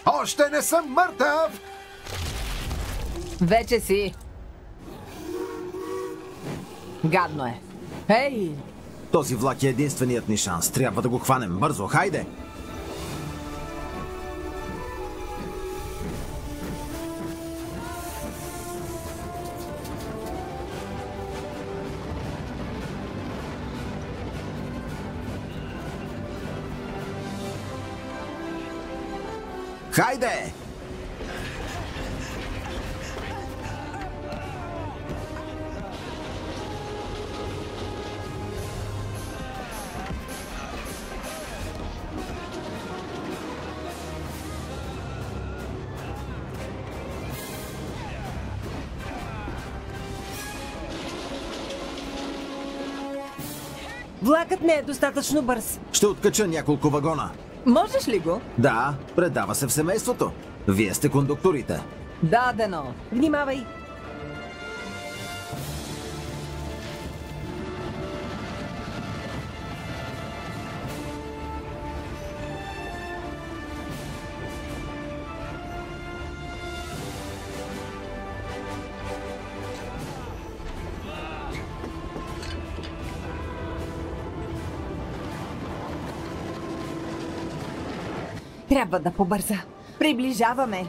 Още не съм мъртъв! Вече си. Гадно е. Ей! Този влак е единственият ни шанс. Трябва да го хванем. Бързо, хайде! Хайде! Влакът не е достатъчно бърз. Ще откача няколко вагона. Можеш ли го? Да, предава се в семейството. Вие сте кондукторите. Дадено. Внимавай! Трябва да побърза. Приближаваме.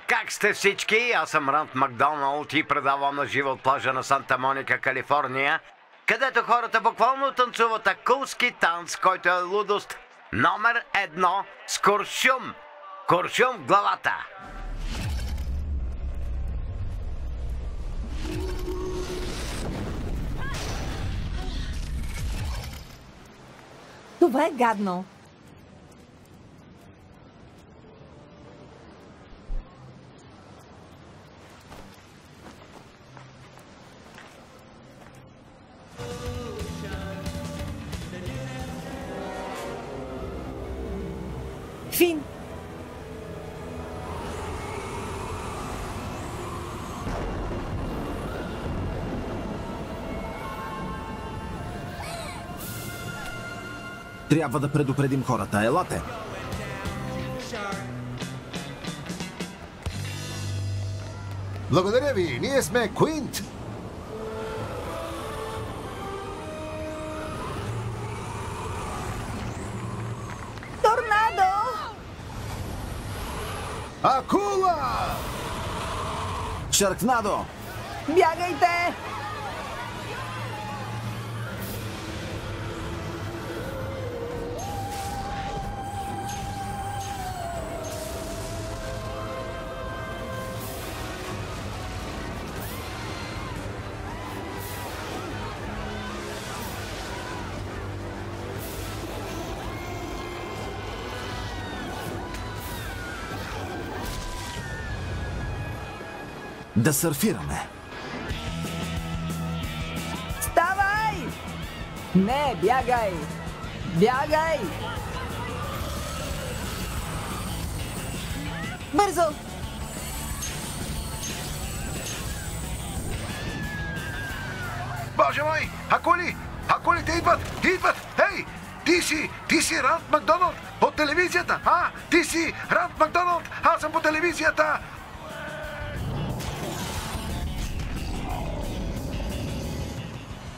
Как сте всички? Аз съм Рант Макдоналд и предавам на живо от плажа на Санта Моника, Калифорния, където хората буквално танцуват акулски танц, който е лудост номер 1 с куршум. Куршум в главата. Това е гадно. Фин! Трябва да предупредим хората. Елате! Благодаря ви, ние сме Куинт. Торнадо! Акула! Шаркнадо! Бягайте! Да сърфираме. Ставай! Не, бягай! Бягай! Бързо! Боже мой! Акули! Акулите идват! Идват! Ей! Ти си Ранд Макдоналд от телевизията! А? Ти си Ранд Макдоналд! Аз съм по телевизията!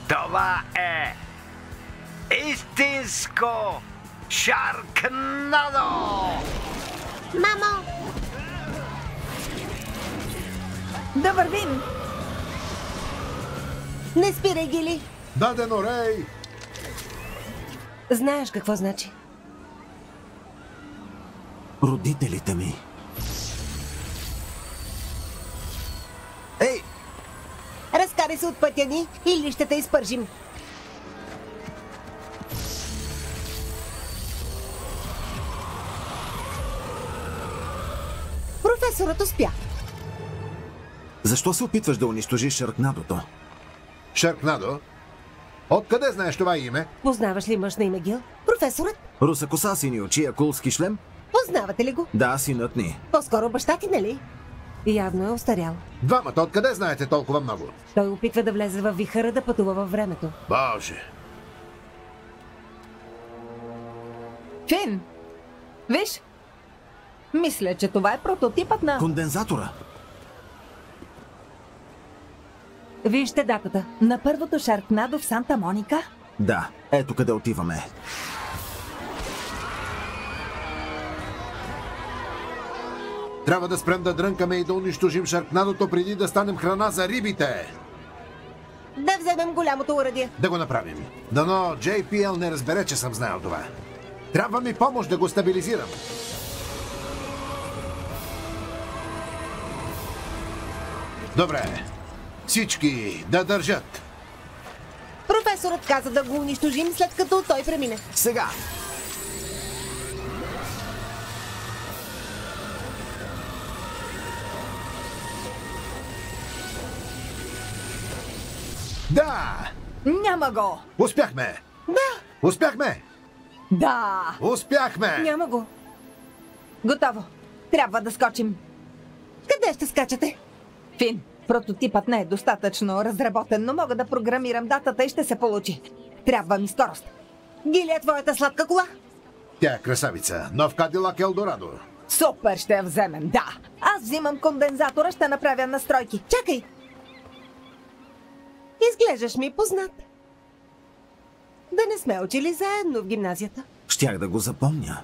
Това е истинско Шаркнадо! Мамо! Да вървим! Не спирай, Гили! Дадено, Рей! Знаеш какво значи? Родителите ми. Ей! Разкарай се от пътя ни или ще те изпържим. Професорът успя. Защо се опитваш да унищожиш Шаркнадото? Шаркнадо? Откъде знаеш това име? Познаваш ли мъж на име Гил? Професорът? Руса коса, сини очи, акулски шлем? Познавате ли го? Да, синът ни. По-скоро баща ти, нали? Явно е остарял. Двамата, откъде знаете толкова много? Той опитва да влезе във вихъра да пътува във времето. Боже! Фин! Виж! Мисля, че това е прототипът на... Кондензатора. Вижте датата. На първото Шаркнадо в Санта Моника? Да, ето къде отиваме. Трябва да спрем да дрънкаме и да унищожим Шаркнадото преди да станем храна за рибите! Да вземем голямото урадие. Да го направим. Дано JPL не разбере, че съм знаел това. Трябва ми помощ да го стабилизирам. Добре. Всички да държат. Професорът каза да го унищожим, след като той премине. Сега! Да! Няма го! Успяхме! Да! Успяхме! Да! Успяхме! Няма го. Готово! Трябва да скочим! Къде ще скачате? Фин, прототипът не е достатъчно разработен, но мога да програмирам датата и ще се получи. Трябва ми скорост. Гили е твоята сладка кола? Тя е красавица. Нов Кадилак Елдорадо. Супер, ще я вземем, да! Аз взимам кондензатора, ще направя настройки. Чакай! Изглеждаш ми познат. Да не сме учили заедно в гимназията. Щях да го запомня.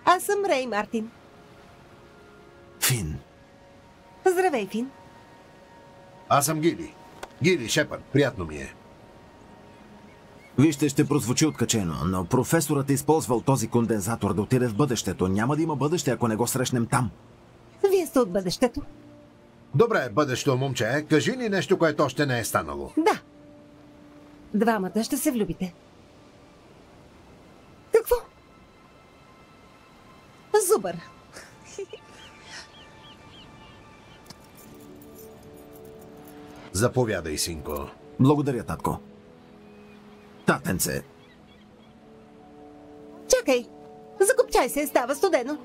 Аз съм Рей Мартин. Фин. Здравей, Фин. Аз съм Гили. Гили Шепард. Приятно ми е. Вижте, ще прозвучи откачено, но професорът е използвал този кондензатор да отиде в бъдещето. Няма да има бъдеще, ако не го срещнем там. Вие сте от бъдещето. Добре, бъдещо момче, кажи ни нещо, което още не е станало. Да. Двамата ще се влюбите. Какво? Зубър. Заповядай, синко. Благодаря, татко. Татенце, Чакай. Закопчай се, става студено.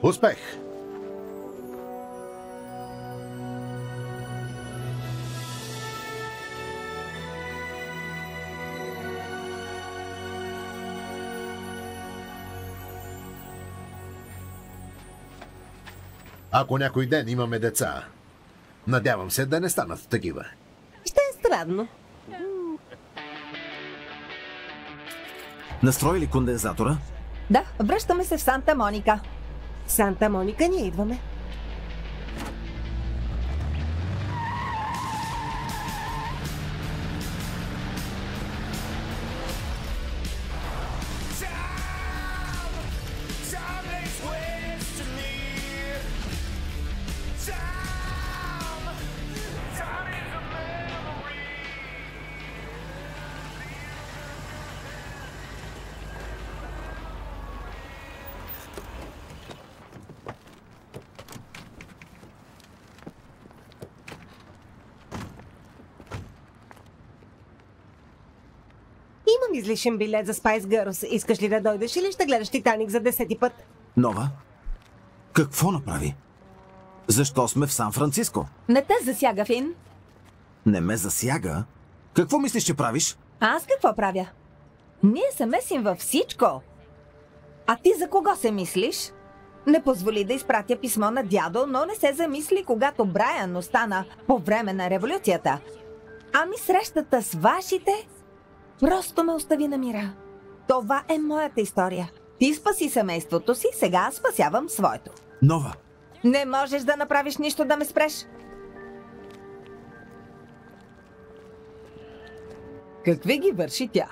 Успех! Ако някой ден имаме деца, надявам се да не станат такива. Ще е странно. настроили кондензатора? Да, връщаме се в Санта Моника. Санта Моника, ние идваме. мислиш им билет за Spice Girls? Искаш ли да дойдеш или ще гледаш Титаник за 10-ти път? Нова? Какво направи? Защо сме в Сан-Франциско? Не те засяга, Фин. Не ме засяга? Какво мислиш, че правиш? Аз какво правя? Ние се месим във всичко. А ти за кого се мислиш? Не позволи да изпратя писмо на дядо, но не се замисли, когато Брайан остана по време на революцията. Ами срещата с вашите просто ме остави на мира. Това е моята история. Ти спаси семейството си, сега аз спасявам своето. Нова, Не можеш да направиш нищо да ме спреш. Какви ги върши тя?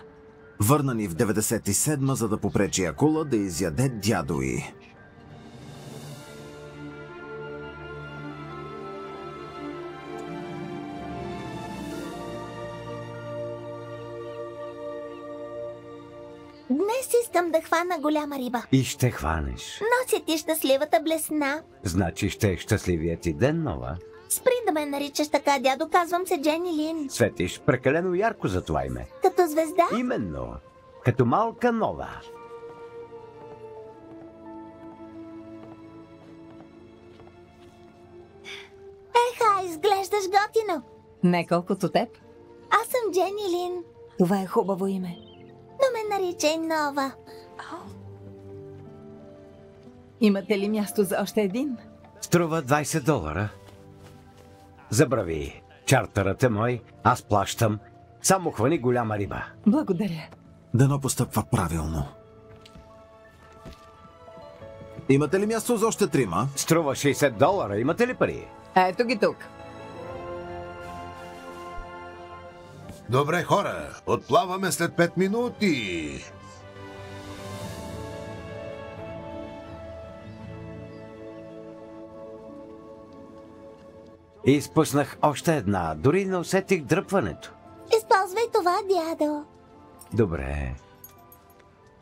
върна ни в 97-ма, за да попречи акула да изяде дядо й. Днес искам да хвана голяма риба. И ще хванеш. Нося ти щастливата блесна. Значи ще е щастливият ти ден, Нова. Спри да ме наричаш така, дядо. Казвам се Джени Лин. Светиш прекалено ярко за това име. Като звезда? Именно. Като малка Нова. Еха, изглеждаш готино. Не колкото теб. Аз съм Джени Лин, Това е хубаво име. но ме наричай Нова. Имате ли място за още един? Струва $20. Забрави. Чартърът е мой, аз плащам. Само хвани голяма риба. Благодаря. Дано постъпва правилно. Имате ли място за още трима? Струва $60. Имате ли пари? Ето ги тук. Добре, хора, отплаваме след 5 минути. И изпуснах още една. Дори не усетих дръпването. Използвай това, дядо. Добре.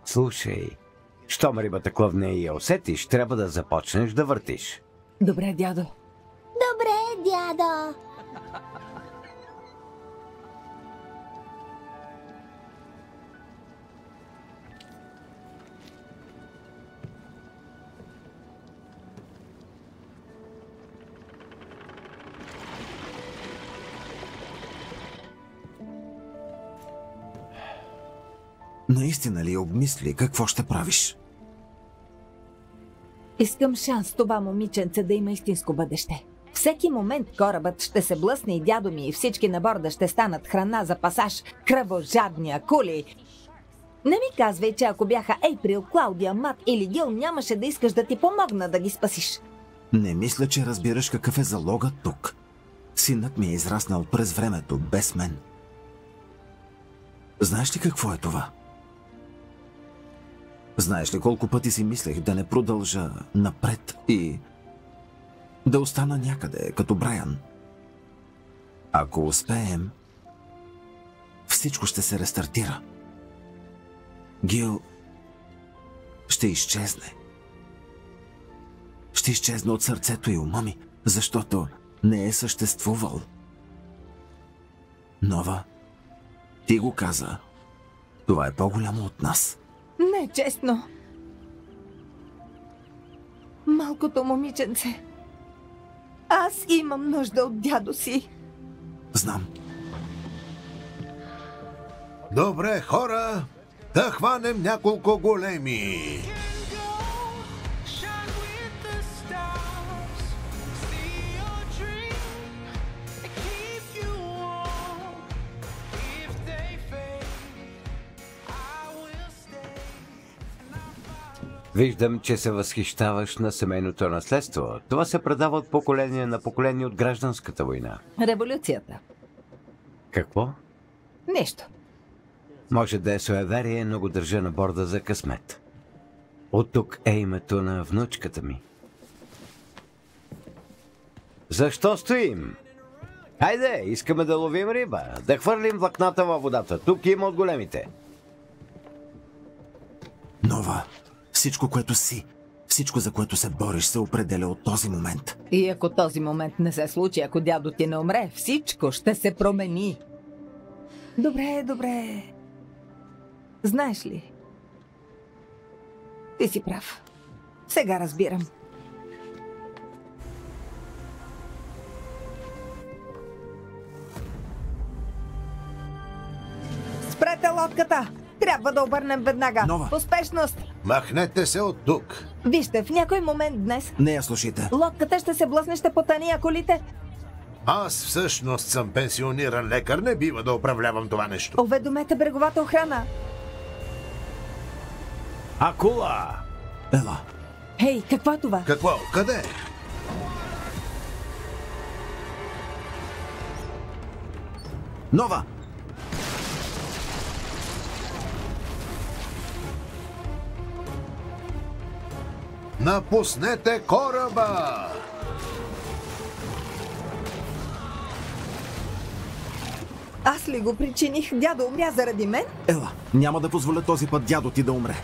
Слушай, щом рибата клъвне и я усетиш, трябва да започнеш да въртиш. Добре, дядо. Добре, дядо. Наистина ли обмисли какво ще правиш? Искам шанс това момиченце да има истинско бъдеще. Всеки момент корабът ще се блъсне и дядо ми и всички на борда ще станат храна за пасаж, кръвожадни акули. Не ми казвай, че ако бяха Ейприл, Клаудия, Мат или Гил, нямаше да искаш да ти помогна да ги спасиш. Не мисля, че разбираш какъв е залогът тук. Синът ми е израснал през времето, без мен. Знаеш ли какво е това? Знаеш ли колко пъти си мислех да не продължа напред и да остана някъде, като Брайан? Ако успеем, всичко ще се рестартира. Гил ще изчезне. Ще изчезне от сърцето и ума ми, защото не е съществувал. Нова, ти го каза. Това е по-голямо от нас. Не, честно. Малкото момиченце. Аз имам нужда от дядо си. Знам. Добре, хора, да хванем няколко големи. Виждам, че се възхищаваш на семейното наследство. Това се предава от поколение на поколение от гражданската война. Революцията. Какво? Нищо. Може да е суеверие, но го държа на борда за късмет. От тук е името на внучката ми. Защо стоим? Хайде, искаме да ловим риба, да хвърлим влакната във водата. Тук има от големите. Нова, всичко, което си, всичко, за което се бориш, се определя от този момент. И ако този момент не се случи, ако дядо ти не умре, всичко ще се промени. Добре, добре. Знаеш ли? Ти си прав. Сега разбирам. Спрете лодката! Трябва да обърнем веднага. Нова. Поспешност! Махнете се от тук. Вижте, в някой момент днес Не я слушайте. лодката ще се блъсне, ще потъне, а колите... Аз всъщност съм пенсиониран лекар. Не бива да управлявам това нещо. Уведомете бреговата охрана. Акула! Ела, Хей, какво е това? Какво? Къде? Нова! Напуснете кораба! Аз ли го причиних? Дядо умря заради мен? Ела, няма да позволя този път дядо ти да умре.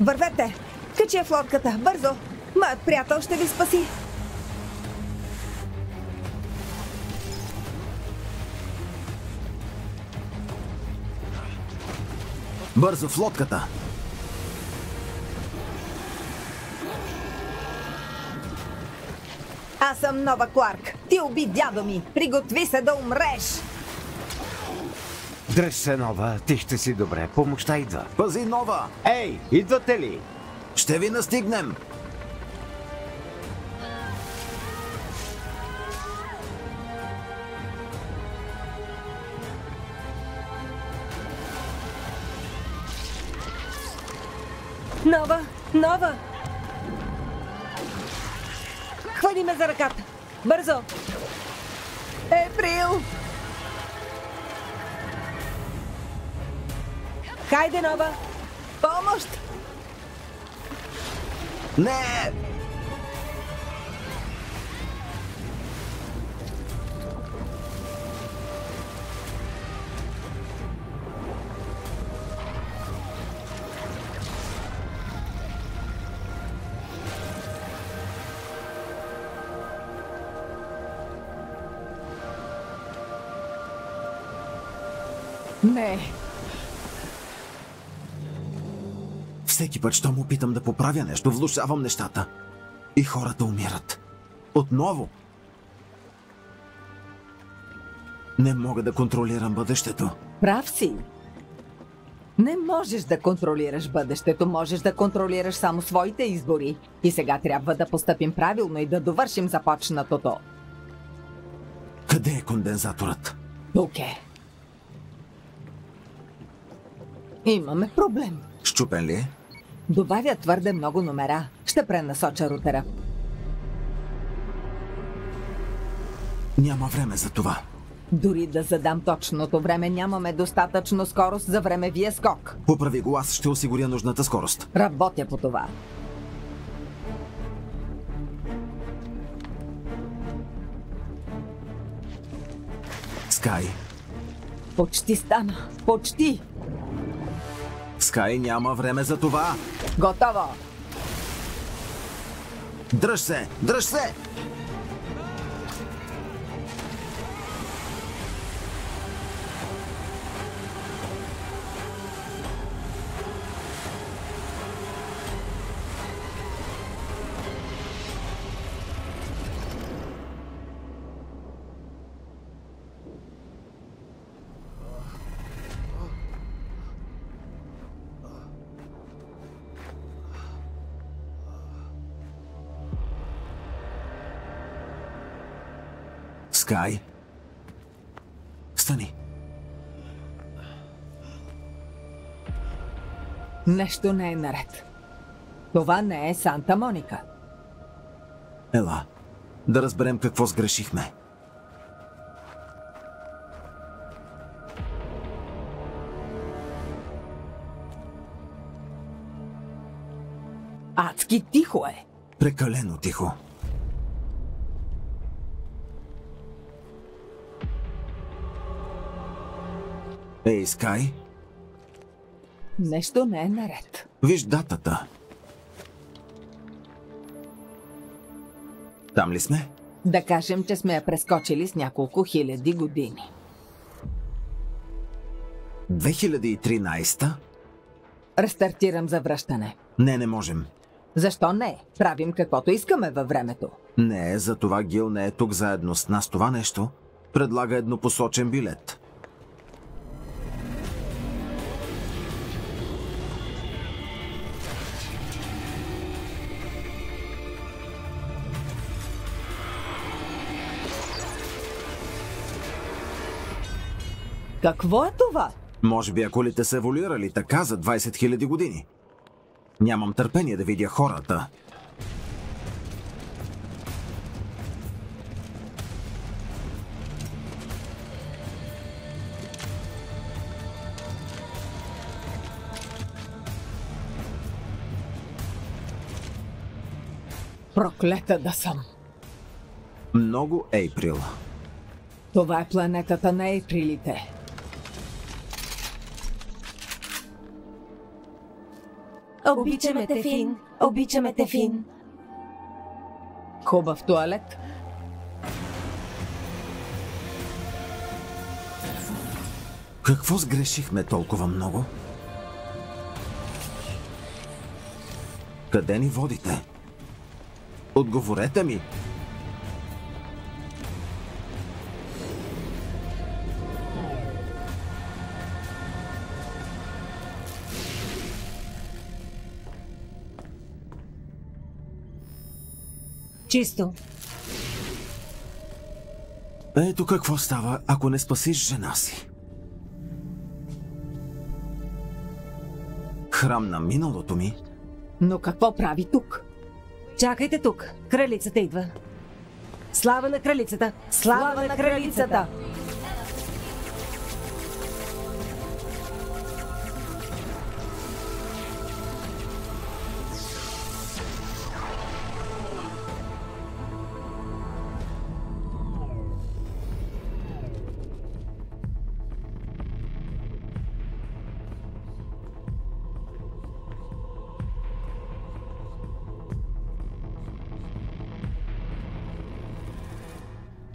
Вървете! Качи я в лодката! Бързо! Моят приятел ще ви спаси! Бързо в лодката! Аз съм Нова Кларк. Ти уби дядо ми. Приготви се да умреш. Дръж се, Нова, ти ще си добре. Помощта идва. Пази, Нова! Ей, идвате ли? Ще ви настигнем! Нова! Нова! Хвани ме за ръката! Бързо! Еприл! Хайде, Нова! Помощ! Не! Не. Всеки път, щом опитам да поправя нещо, влошавам нещата. И хората умират. Отново. Не мога да контролирам бъдещето. Прав си. Не можеш да контролираш бъдещето, можеш да контролираш само своите избори. И сега трябва да постъпим правилно и да довършим започнатото. Къде е кондензаторът? Тук е. Имаме проблем. Щупен ли е? Добавя твърде много номера. Ще пренасоча рутера. Няма време за това. Дори да задам точното време, нямаме достатъчно скорост за времевия скок. Поправи го, аз ще осигуря нужната скорост. Работя по това. Скай. Почти стана. Почти. Скай, няма време за това. Готово. Дръж се! Дръж се! Скай. Стани. Нещо не е наред. Това не е Санта Моника. Ела, да разберем какво сгрешихме. Адски тихо е. Прекалено тихо. Ей, Скай, Нещо не е наред. виж датата. Там ли сме? Да кажем, че сме я прескочили с няколко хиляди години. 2013? Рестартирам за връщане. Не можем. Защо не? Правим каквото искаме във времето. Не, за това Гил не е тук заедно с нас. Това нещо предлага еднопосочен билет. Какво е това? Може би акулите са еволюирали така за 20 000 години. Нямам търпение да видя хората. Проклета да съм. Много Ейприл. Това е планетата на Ейприлите. Обичаме те, Фин. Обичаме те, Фин. Хубав туалет. Какво сгрешихме толкова много? Къде ни водите? Отговорете ми! Чисто. Ето какво става, ако не спасиш жена си. Храм на миналото ми? Но какво прави тук? Чакайте тук. Кралицата идва. Слава на кралицата! Слава на кралицата!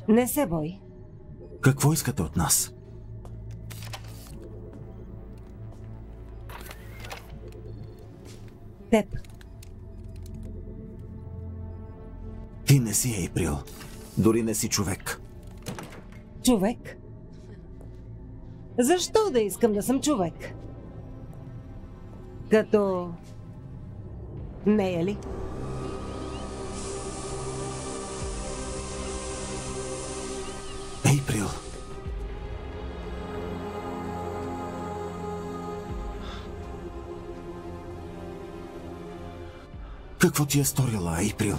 Не се бой. Какво искате от нас? Теб. Ти не си Ейприл. Дори не си човек. Човек? Защо да искам да съм човек? Като... нея ли? Ейприл. Какво ти е сторила, Ейприл?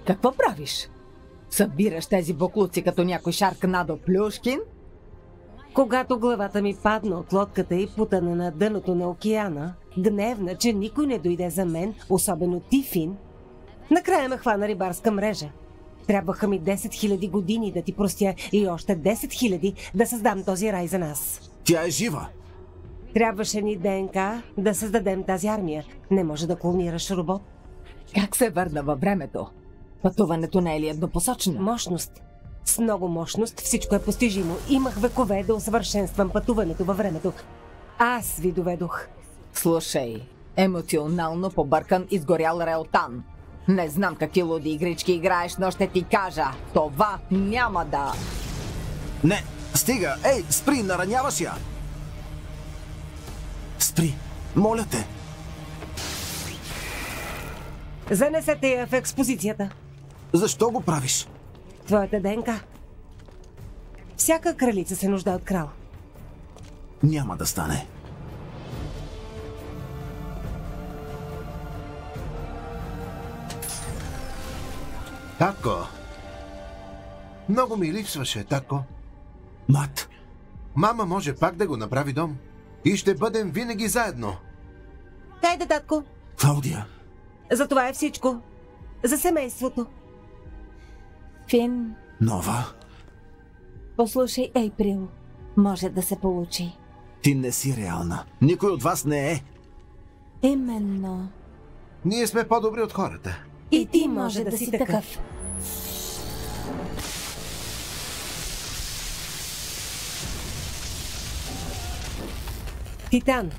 Какво правиш? Събираш тези боклуци като някой Шаркнадо Плюшкин? Когато главата ми падна от лодката и потъна на дъното на океана, гневна, че никой не дойде за мен, особено ти, Фин, накрая ме хвана рибарска мрежа. Трябваха ми 10 000 години да ти простя и още 10 000 да създам този рай за нас. Тя е жива. Трябваше ни ДНК да създадем тази армия. Не може да клонираш робот. Как се върна във времето? Пътуването не е ли еднопосочно? Мощност. С много мощност всичко е постижимо. Имах векове да усъвършенствам пътуването във времето. Аз ви доведох. Слушай, емоционално побъркан изгорял Реотан. Не знам какви луди игрички играеш, но ще ти кажа, това няма да... Не, стига! Ей, спри, нараняваш я! Спри, моля те! Занесете я в експозицията. Защо го правиш? Твоята ДНК. Всяка кралица се нуждае от крал. Няма да стане. Татко! Много ми липсваше, татко. Мат! Мама може пак да го направи дом. И ще бъдем винаги заедно. Хайде, татко. Клаудия! За това е всичко. За семейството. Фин, Нова, послушай, Ейприл. Може да се получи. ти не си реална. Никой от вас не е. Именно. Ние сме по-добри от хората. И ти може да си такъв. Титан.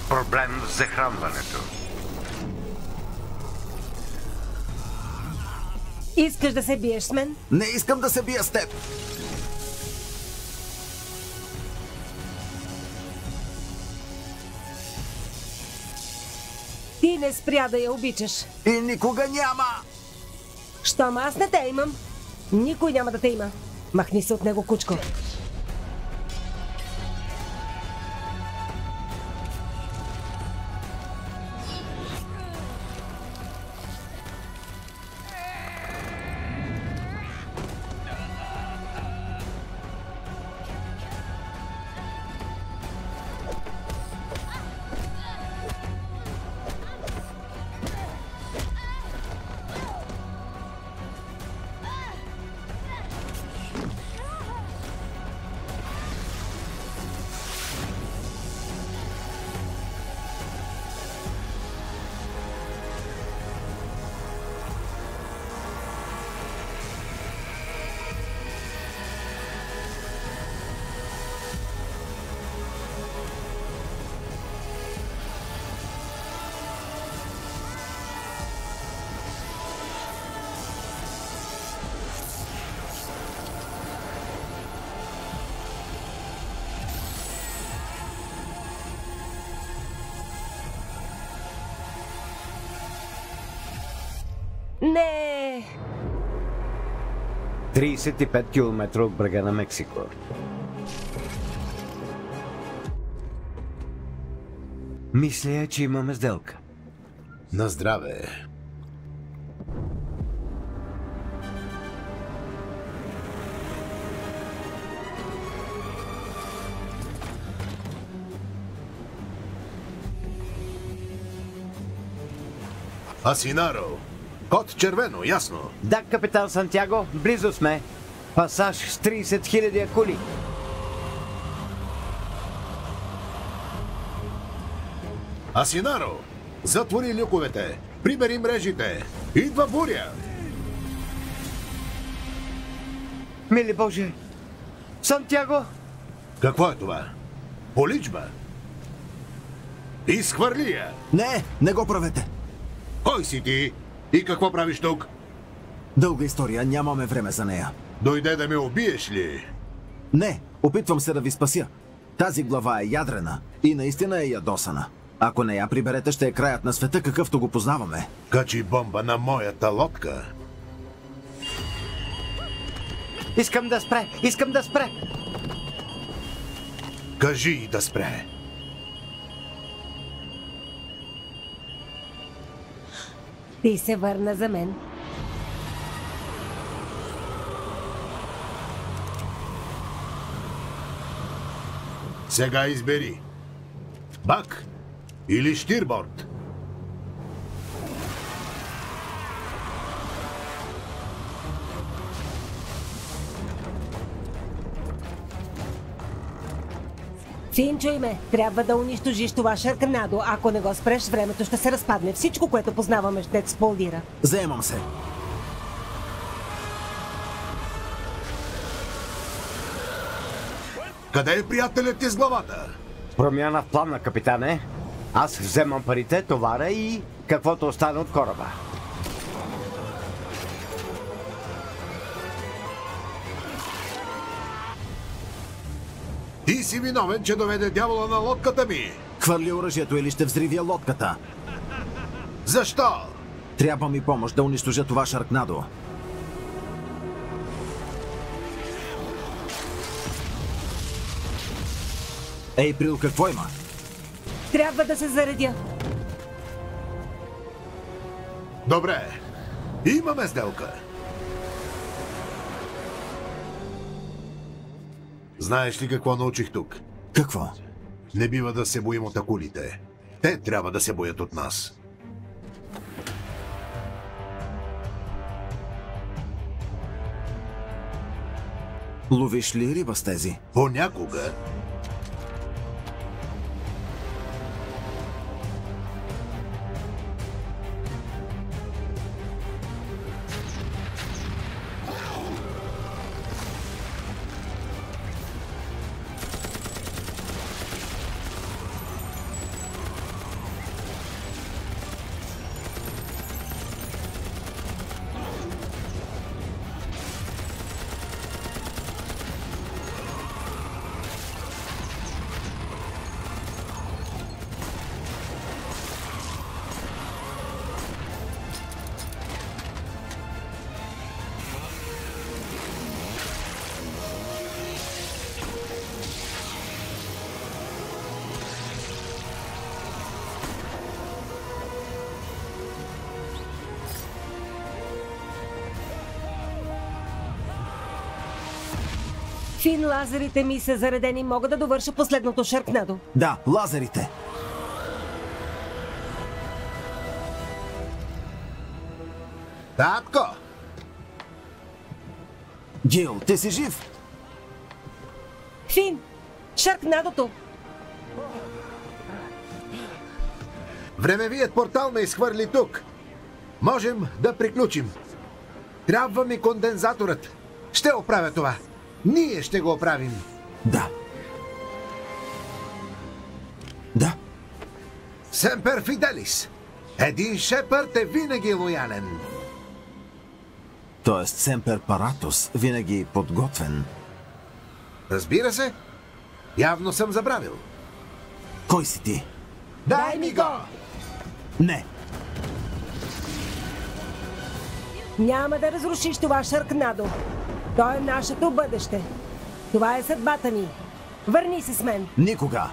Проблем с захранването. Искаш да се биеш с мен? Не искам да се бия с теб! Ти не спря да я обичаш. И никога няма! Щом аз не те имам, никой няма да те има. Махни се от него, кучко. Не! 35 км от брега на Мексико. Мисля, че имаме сделка. На здраве. Асинаро. Код червено, ясно. Да, капитан Сантяго, близо сме. Пасаж с 30 000 акули. Асинаро, затвори люковете. Прибери мрежите. Идва буря. Мили Боже! Сантяго! Какво е това? Поличба? Изхвърли я. Не го правете! Кой си ти? И какво правиш тук? Дълга история, нямаме време за нея. Дойде да ме убиеш ли? Не, опитвам се да ви спася. Тази глава е ядрена и наистина е ядосана. Ако не я приберете, ще е краят на света, какъвто го познаваме. Качи бомба на моята лодка. Искам да спре! Кажи и да спре. Ти се върна за мен. Сега избери. Бак или штирборд? Фин, чуй ме! Трябва да унищожиш това Шаркнадо. Ако не го спреш, времето ще се разпадне. Всичко, което познаваме, ще експлодира. Заемам се. Къде е приятелят ти с главата? Промяна в плана, капитане. Аз вземам парите, товара и каквото остане от кораба. Ти си виновен, че доведе дявола на лодката ми. Хвърли оръжието или ще взривя лодката. Защо? Трябва ми помощ да унищожа това Шаркнадо. Ейприл, какво има? Трябва да се заредя. Добре. Имаме сделка. Знаеш ли какво научих тук? Какво? Не бива да се боим от акулите. Те трябва да се боят от нас. Ловиш ли риба с тези? Понякога. Фин, лазерите ми са заредени. Мога да довърша последното Шаркнадо. Да, лазерите. Татко! Гил, ти си жив? Фин, Шаркнадото. Времевият портал ме изхвърли тук. Можем да приключим. Трябва ми кондензаторът. Ще оправя това. Ние ще го оправим. Да. Да. Семпер Фиделис. Един Шепард е винаги лоялен. Тоест Семпер Паратус винаги подготвен. Разбира се. Явно съм забравил. Кой си ти? Дай ми го! Не. Няма да разрушиш това Шаркнадо. То е нашето бъдеще. Това е съдбата ни. Върни се с мен. Никога.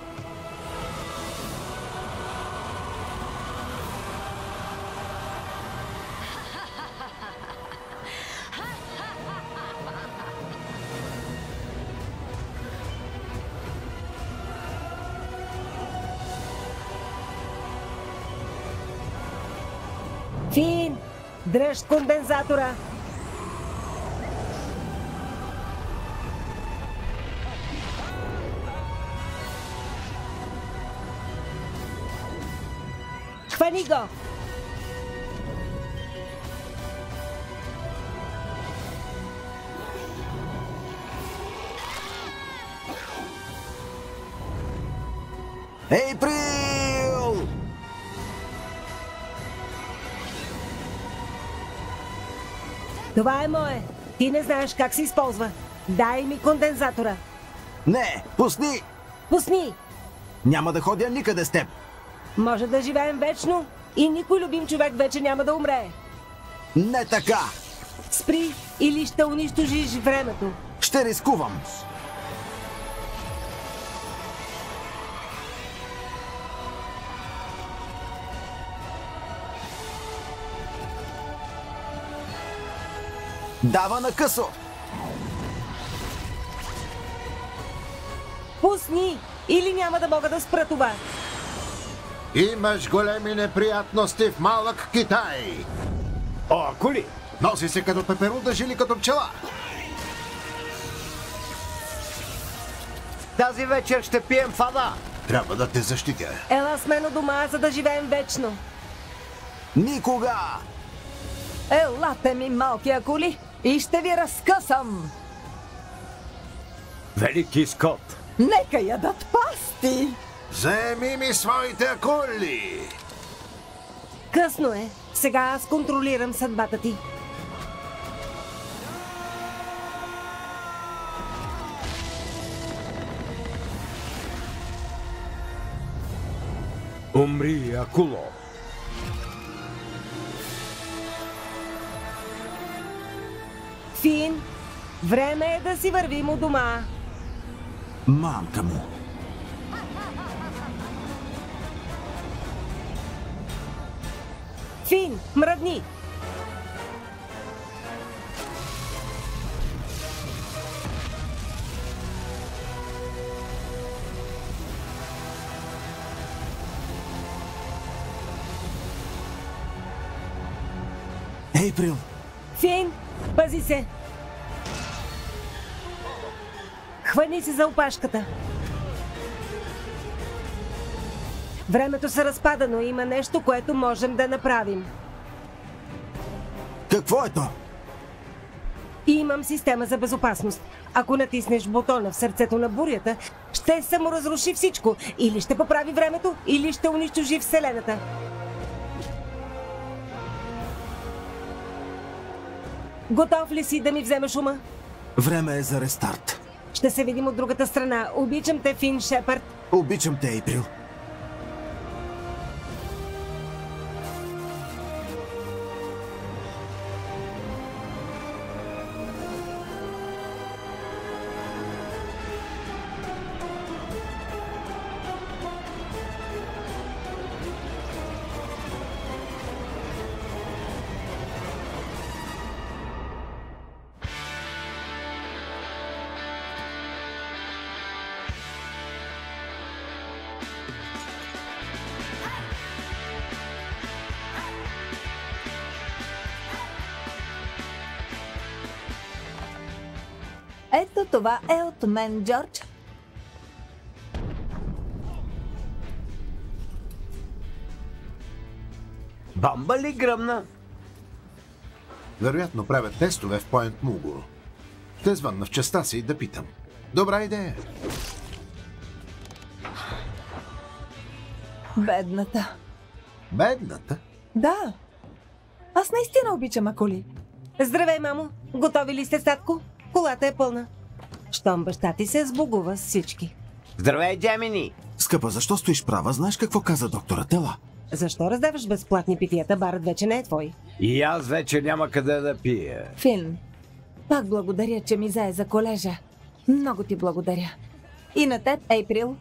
Фин, дръж кондензатора. Хвани го! Ейприл! Това е мое. Ти не знаеш как се използва. Дай ми кондензатора. Не, пусни! Пусни! Няма да ходя никъде с теб. Може да живеем вечно и никой любим човек вече няма да умре. Не така! Спри или ще унищожиш времето. Ще рискувам. Дава на късо! Пусни или няма да мога да спра това. Имаш големи неприятности в малък Китай. О, коли! Носи се като пеперуда, жили като пчела. Тази вечер ще пием фада. Трябва да те защитя. Ела с мен у дома, за да живеем вечно. Никога! Елате ми, малки акули, и ще ви разкъсам. Велики Скот. Нека ядат пасти. Вземи ми своите акули. Късно е. Сега аз контролирам съдбата ти. Умри, акуло. Фин, време е да си вървим у дома. Мамка му! Фин, мръдни! Ейприл! Фин, пази се! Хвани се за опашката. Времето се разпада, но има нещо, което можем да направим. Какво е то? Имам система за безопасност. Ако натиснеш бутона в сърцето на бурята, ще саморазруши всичко. Или ще поправи времето, или ще унищожи Вселената. Готов ли си да ми вземеш ума? Време е за рестарт. Ще се видим от другата страна. Обичам те, Фин Шепард. Обичам те, Ейприл. Ето това е от мен, Джордж. Бомба ли гръмна? Вероятно правят тестове в Пойнт Муго. Ще звънна в частта си да питам. Добра идея. Бедната. Бедната? Да. Аз наистина обичам Акули. Здравей, мамо! Готови ли сте, татко? Колата е пълна. Щом баща ти се сбогува с всички. Здравей, Джемини! Скъпа, защо стоиш права? Знаеш какво каза доктора Тела? Защо раздаваш безплатни питията? Барът вече не е твой. И аз вече няма къде да пия. Фин, пак благодаря, че ми зае за колежа. Много ти благодаря. И на теб, Ейприл.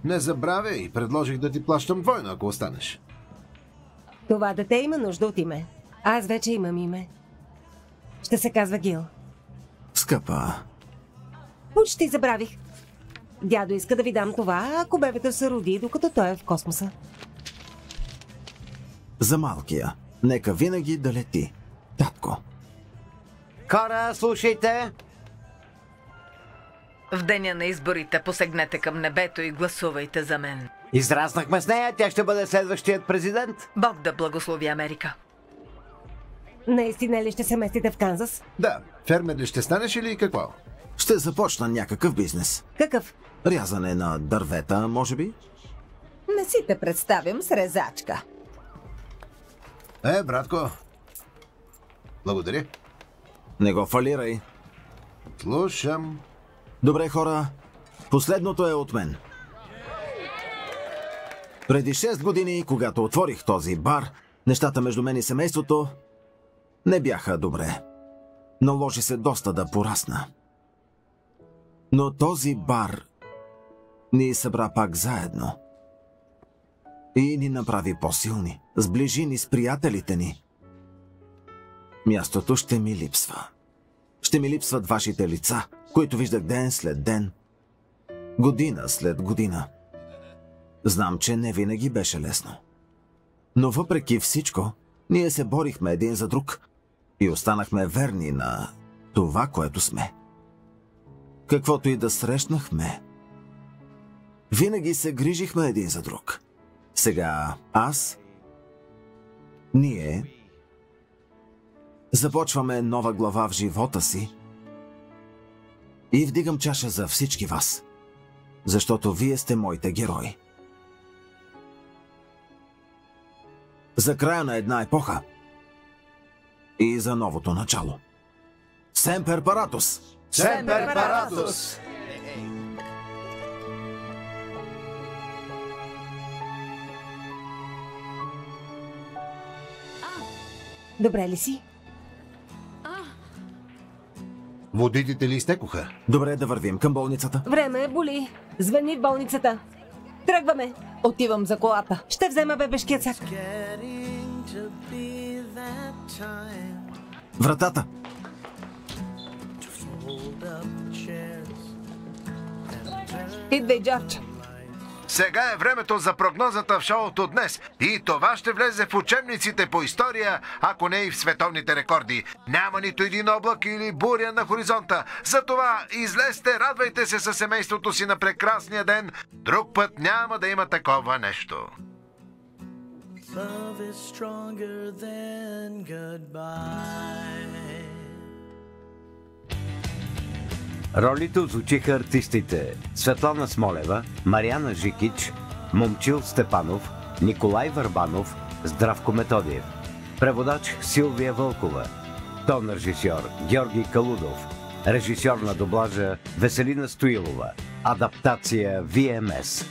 Не забравяй, предложих да ти плащам двойно, ако останеш. Това дете има нужда от име. Аз вече имам име. Ще се казва Гил. Скъпа, Почти забравих. Дядо иска да ви дам това, ако бебето се роди, докато той е в космоса. за малкия, нека винаги да лети. Татко. Хора, слушайте! В деня на изборите посегнете към небето и гласувайте за мен. Израснахме с нея, тя ще бъде следващият президент. Бог да благослови Америка. Наистина ли ще се местите в Канзас? Да, фермер ли ще станеш или какво? Ще започна някакъв бизнес. Какъв? Рязане на дървета, може би? Не си те представям с резачка. Братко. Благодаря. Не го фалирай. Слушам. Добре, хора, последното е от мен. Преди 6 години, когато отворих този бар, нещата между мен и семейството не бяха добре. Наложи се доста да порасна. Но този бар ни събра пак заедно. И ни направи по-силни. Сближи ни с приятелите ни. Мястото ще ми липсва. Ще ми липсват вашите лица, които виждах ден след ден, година след година. Знам, че не винаги беше лесно. Но въпреки всичко, ние се борихме един за друг и останахме верни на това, което сме. Каквото и да срещнахме, винаги се грижихме един за друг. Сега аз, ние започваме нова глава в живота си и вдигам чаша за всички вас, защото вие сте моите герои. За края на една епоха и за новото начало. Семпер Паратус! Семпер Паратус! Добре ли си? Водителите ли изтекоха? Добре, да вървим към болницата. Време е, боли. Звъни в болницата. Тръгваме. Отивам за колата. Ще взема бебешкият сак. Вратата! Идвай, Джордж. Сега е времето за прогнозата в шоуто днес. И това ще влезе в учебниците по история, ако не и в световните рекорди. Няма нито един облак или буря на хоризонта. Затова излезте, радвайте се със семейството си на прекрасния ден. Друг път няма да има такова нещо. Love is stronger than goodbye. Ролите озвучиха артистите Светлана Смолева, Мариана Жикич, Момчил Степанов, Николай Върбанов, Здравко Методиев. Преводач Силвия Вълкова. Тон режисьор Георги Калудов. Режисьор на доблажа Веселина Стоилова. Адаптация VMS.